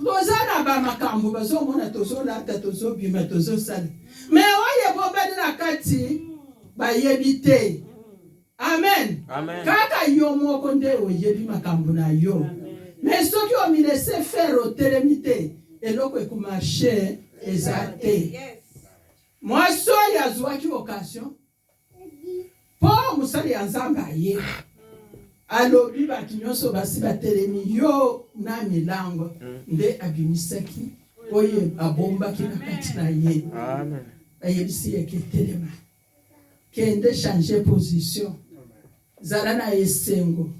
Toza na bamakambo bazomona tozolata tozobima tozosala mais oye bobali na kati bayebi te. Amen. Kaka yo moko nde oyebi makambo na yo mais soki omi laisse faire otelemi te eloko ekomarche eza te. Mwasi oyo azwaki occasion mpo mosali ya Nzambe aye alobi bato nyonso basi batelemi yo na milango nde abimisaki oyo abombaki na kati na ye. Ayebisi yeke telema kende changer position zala na esengo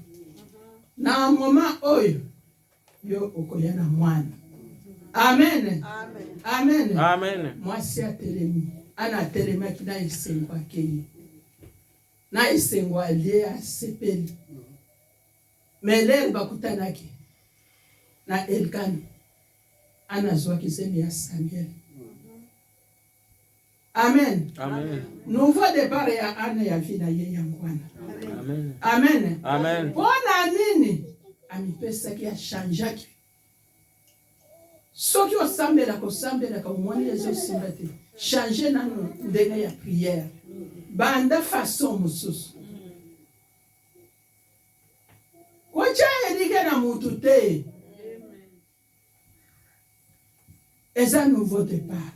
na moma oyo yo okoya na mwana. Amen. Mwasi atelemi ana telemaki na esengo akei na esengo alie asepeli mais lelo bakutanaki na Elkana anazwaki zemi ya Samuel. Amen. Nouveau départ ya ana ya vie na ye ya mwana. Amen. Pona nini amipesaki achangeaki soki osambela kosambela kamwani ezosimba te change nano ndenge ya prière banda façon mosusu kocha erike na mutu te eza nouveau départ.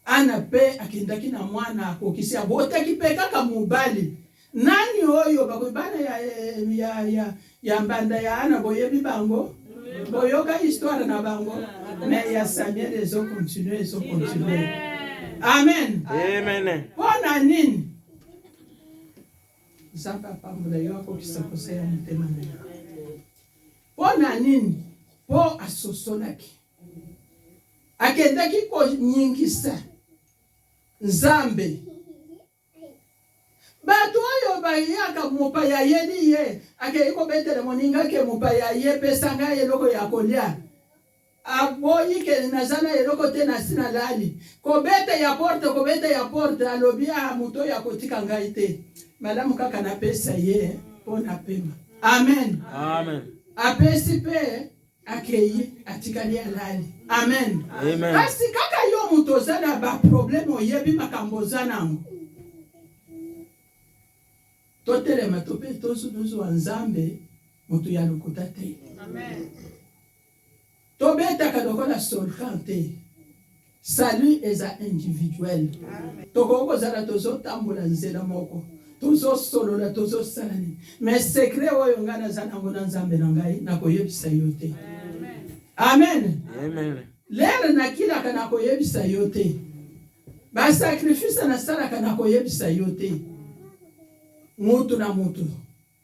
Ana pe akindaki na mwana akokisi abotaki pe kaka mobali nani oyo bakobana ya mbanda ya ana boyebi bango boyoka histoire na bango mais ya Samuel ezo continuer. Amen. Pona nini Nzambe apambola yo akokisa koseya motema na yo. Pona nini po asosolaki akendaki konyingisa Nzambe bato oyo bayaka mopaya yeli ye akei kobetela moninga ke mopaya ye pesanga eloko ya kolia aboyi ke nazana eloko te na sina lali kobete ya porte alobi a muto ya kotika ngai te malamu kaka na pesa ye pona pema. Amen. Apesi pe akei atikali alali Amen. Amen. Kasi kaka yo mutu oza na baproblème oyebi makambo oza nango, totelema tope tozwa Nzambe mutu ya lokuta te. Tobetaka lokola soldat te. Salut eza individuel. Tokozala tozotambola nzela moko, tozosolola tozosala nini, mais secret oyo nga naza nango na Nzambe na ngai nakoyebisa yo te. Amen. Amen. Lere nakilaka nakoyebisa yo te, basacrifice nasalaka nakoyebisa yo te. Mutu na mutu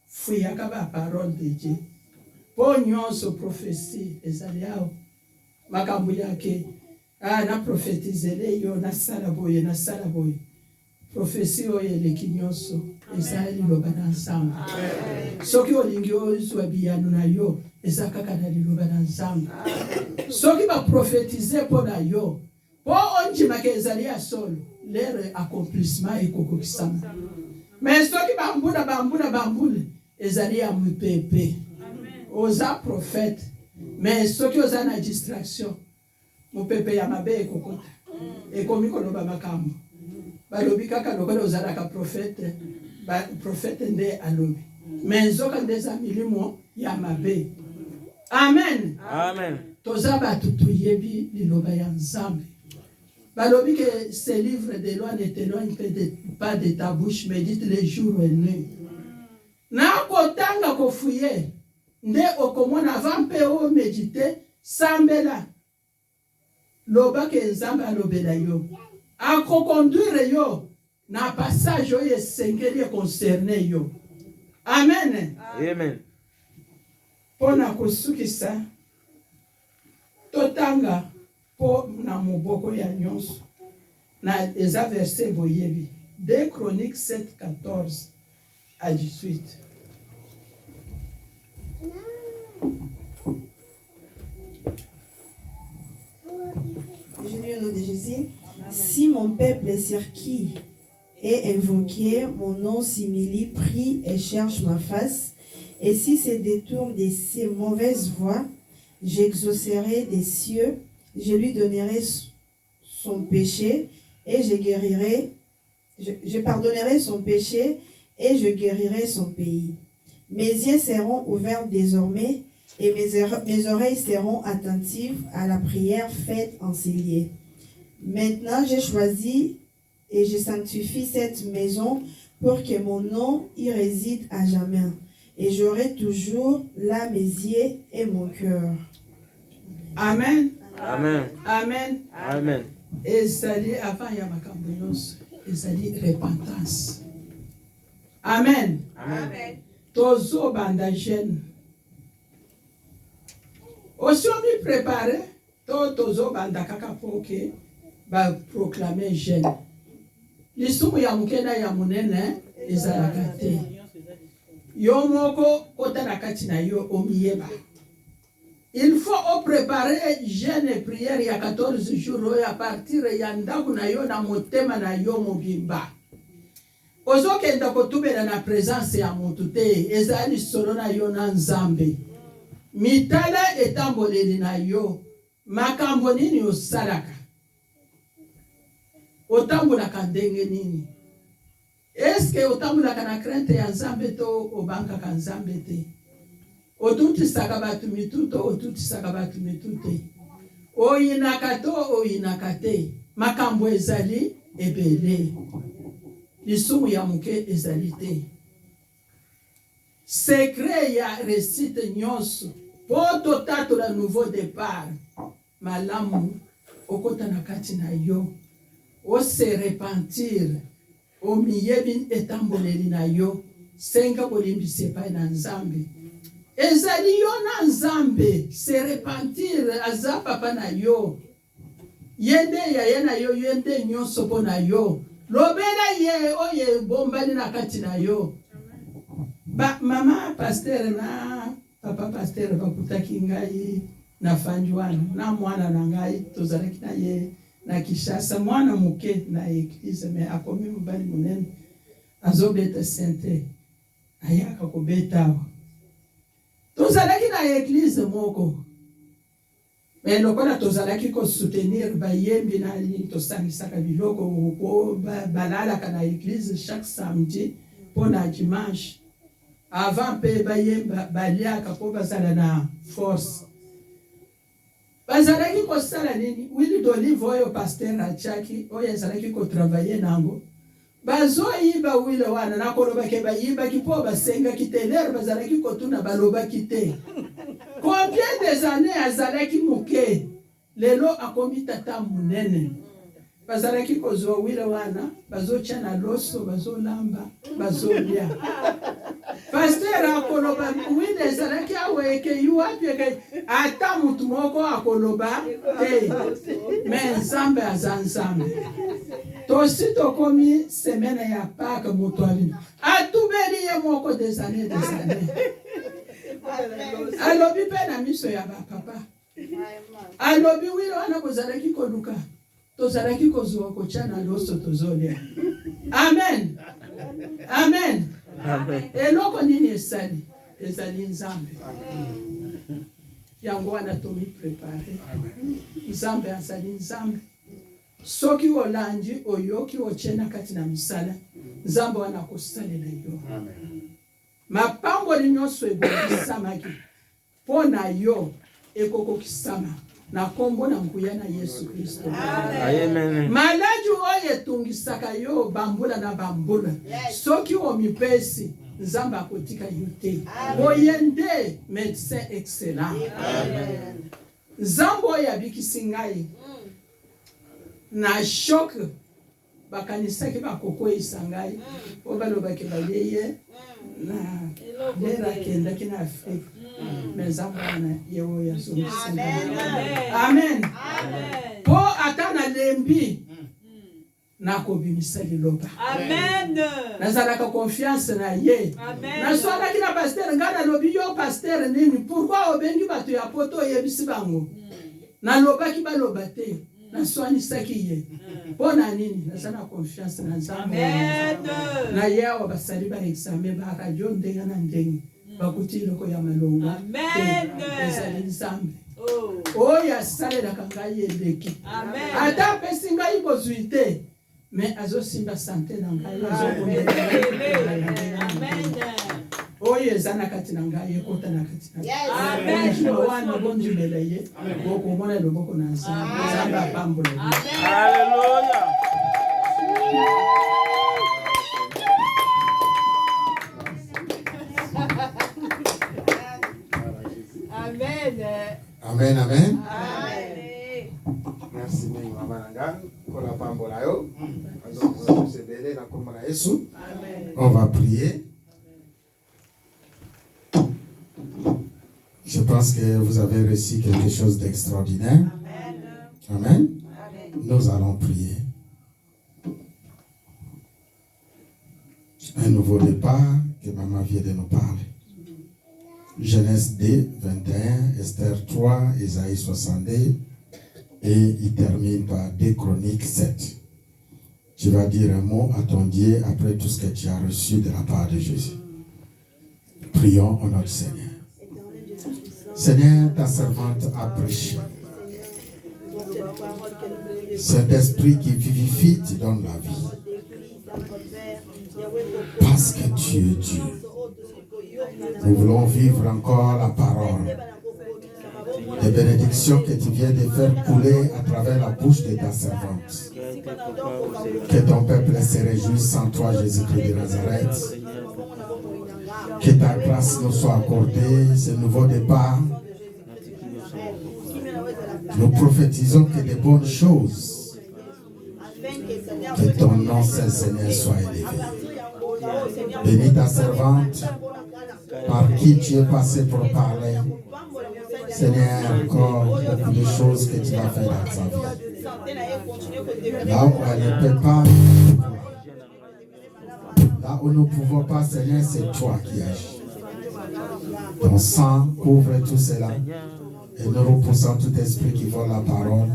fuyaka baparole de Dieu. Po nyonso prophétie ezali awo makambo yake. Na prophétisele yo nasala boye nasala boye. Prophétie oyo eleki nyonso ezali liloba na Nzambe. Soki olingi ozwa biyano na yo eza kaka na liloba na Nzambe. Soki baprophétise mpo na yo po ondimaka ezali ya solo, lere accomplissement ekokokisama. Mais soki bambula ezali ya mupepe. Oza prophète, mais soki oza na distraction, mupepe ya mabe ekokota ekomi koloba makambo. Balobi kaka lokola ozalaka prophète, prophète nde alobi, mais nzoka nde eza milimo ya mabe. Amen. Amen. Toza batu toyebi liloba ya Nzambe. Balobi que ces livres de loi ne t'éloignent pas de ta bouche, médite les jours et nuits. Na kotanga kofuye nde okomona vampe o méditer sambela loba ke Nzambe alobela yo akokonduire yo na passage oyo esengeli concerne yo. Amen. Amen. Pona kosukisa totanga po na moboko ya nyonso na eza verset boyebi 2 Chroniques 7:14 à 18. Je lis au nom de Jésus. Si mon peuple sur qui est invoqué, mon nom s'humilie, prie et cherche ma face, et si se détourne de ses mauvaises voies, j'exaucerai des cieux, je lui donnerai son péché et je pardonnerai son péché et je guérirai son pays. Mes yeux seront ouverts désormais et mes oreilles seront attentives à la prière faite en ces lieux. Maintenant, j'ai choisi et je sanctifie cette maison pour que mon nom y réside à jamais. Et j'aurai toujours là mes yeux et mon cœur. Amen. Amen. Amen. Amen. Ezali avant ya makambo nyonso, ezali repentance. Amen. Amen. Tozo banda jeune. Osomi préparé, tozo banda kaka poke ba proclamer jeune. Lisumu ya mukena ya munene ezalaka te. Yo moko kota na kati na yo omiyeba. Il faut préparer jeûne et prière ya 14 jours à partir ya ndaku na yo na motema na yo mobimba. Ozokenda kotubela na présence ya mutu te, ezali solo na yo na Nzambe. Mitala etamboleli na yo, makambo nini osalaka? Otambulaka ndenge nini? Eske otambulaka na crainte ya Nzambe to obankaka Nzambe te? Otutisaka batu mituto, otutisaka batu mitute. Oyinaka to oyinaka te, makambo ezali ebele. Lisumu ya muke ezali te. Secret ya réussite nyonso, poto tato la nouveau départ, malamu okota na kati na yo, o se repentir, o miyebi etamboleli na yo, senga bolimbisi epai na Nzambe. Ezali yo na Nzambe, se repentir aza papa na yo, yende ya na yo, yende nyonso po na yo, lobela ye oye bombani na kati na yo. Mama pasteur na papa pasteur bakutaki ngai na fanjwana na mwana na ngai tozalaki na ye na Kishasa, mwana muke na église mais akomi mobali munene azobeta sente ayaka kobeta. Tozalaki na église moko Mais lokola tozalaki ko soutenir bayembi na nini tosangisaka biloko ko balalaka na église chaque samedi pour na dimanche. Avant pe bayemba baliaka po bazala na force. Bazalaki ko sala nini? Wili d'olive oyo pasteur achaki oyo azalaki ko travailler nango. Bazo yiba wile wana na koloba ke bayiba kipo basenga kiteler bazalaki ko tuna baloba kite. Combien des années azalaki muke lelo akomi tata munene. Bazalaki ko zo wile wana bazo chana loso bazo lamba bazo lia. Pasteur akoloba wile azalaki aweke yuapi ke ata mutu moko akoloba te. Mais nzambe azanzambe. Tosi tokomi semaine ya Pâques mutu abino. Atubeli ye moko des années. Alobi pe na miso ya ba papa. Alobi wile wana kozalaki koluka. Tozalaki kozwa kochana loso tozolia. Amen. Amen. Eloko nini esali? Ezali nzambe. Yango wana tomi prepare. Nzambe azali nzambe. Soki olandi oyoki ochena kati na misala. Nzambe wana kosalela yo. Mapambo nyonso ebongisamaki pona yo ekokokisama na kombo na nguya na Yesu Kristo. Amen. Maladi oyo etungisaka yo bambula na bambula. Soki omipesi Nzambe akotika yo te. Oyende médecin excellent. Amen. Nzambe oyo abikisi ngai na shock bakanisaki bakokweyisa ngai o balobaki baleye na lera kendaki na Afrika. Mais Nzambe wana yewo yazongisa. Amen. Po ata na lembi nakobimisa liloba. Amen. Nazalaka confiance na ye. Naswalaki na pasteur ngana lobi yo pasteur nini pourquoi obengi bato ya poto yebisi bango. Nalobaki baloba te. Naswanisaki ye. Pona nini nazana confiance na Nzambe. Amen. Na yawa basali ba examen ba radio ndenga na ndenga. Bakuti loko ya malonga. Amen. Ezali Nzambe. Oya salela kangai eleki. Amen. Ata pesi ngai bozuite. Mais azo simba santé na ngai. Amen. Oye zana kati na ngai ekota na kati na. Amen. Wana bonji belaye. Boko mona loboko na Nzambe. Nzambe apambola. Amen. Hallelujah. Amen, amen. Merci, Maman Nanga, pour la pambolayo. On va prier. Je pense que vous avez reçu quelque chose d'extraordinaire. Amen. Nous allons prier. Un nouveau départ que maman vient de nous parler. Genèse 2, 21, Esther 3, Isaïe 62, et il termine par 2 Chroniques 7. Tu vas dire un mot à ton Dieu après tout ce que tu as reçu de la part de Jésus. Prions au nom du Seigneur. Seigneur, ta servante a prêché. Cet esprit qui vivifie te donne la vie. Parce que tu es Dieu. Nous voulons vivre encore la parole. Les bénédictions que tu viens de faire couler à travers la bouche de ta servante. Que ton peuple se réjouisse en toi, Jésus-Christ de Nazareth. Que ta grâce nous soit accordée, ce nouveau départ. Nous prophétisons que de bonnes choses. Que ton nom, Seigneur, soit élevé. Bénis ta servante par qui tu es passé pour parler. Seigneur, encore beaucoup de choses que tu vas faire dans sa vie. Là où elle ne peut pas, là où nous ne pouvons pas, Seigneur, c'est toi qui agis. Ton sang couvre tout cela. Et nous repoussons tout esprit qui vole la parole.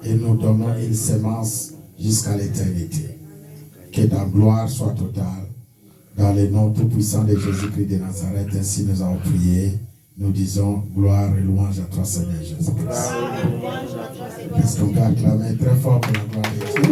Et nous donnons une semence jusqu'à l'éternité. Que ta gloire soit totale. Dans le nom tout-puissant de Jésus-Christ de Nazareth, ainsi nous avons prié. Nous disons gloire et louange à toi, Seigneur Jésus. Est-ce qu'on peut acclamer très fort pour la gloire de Dieu?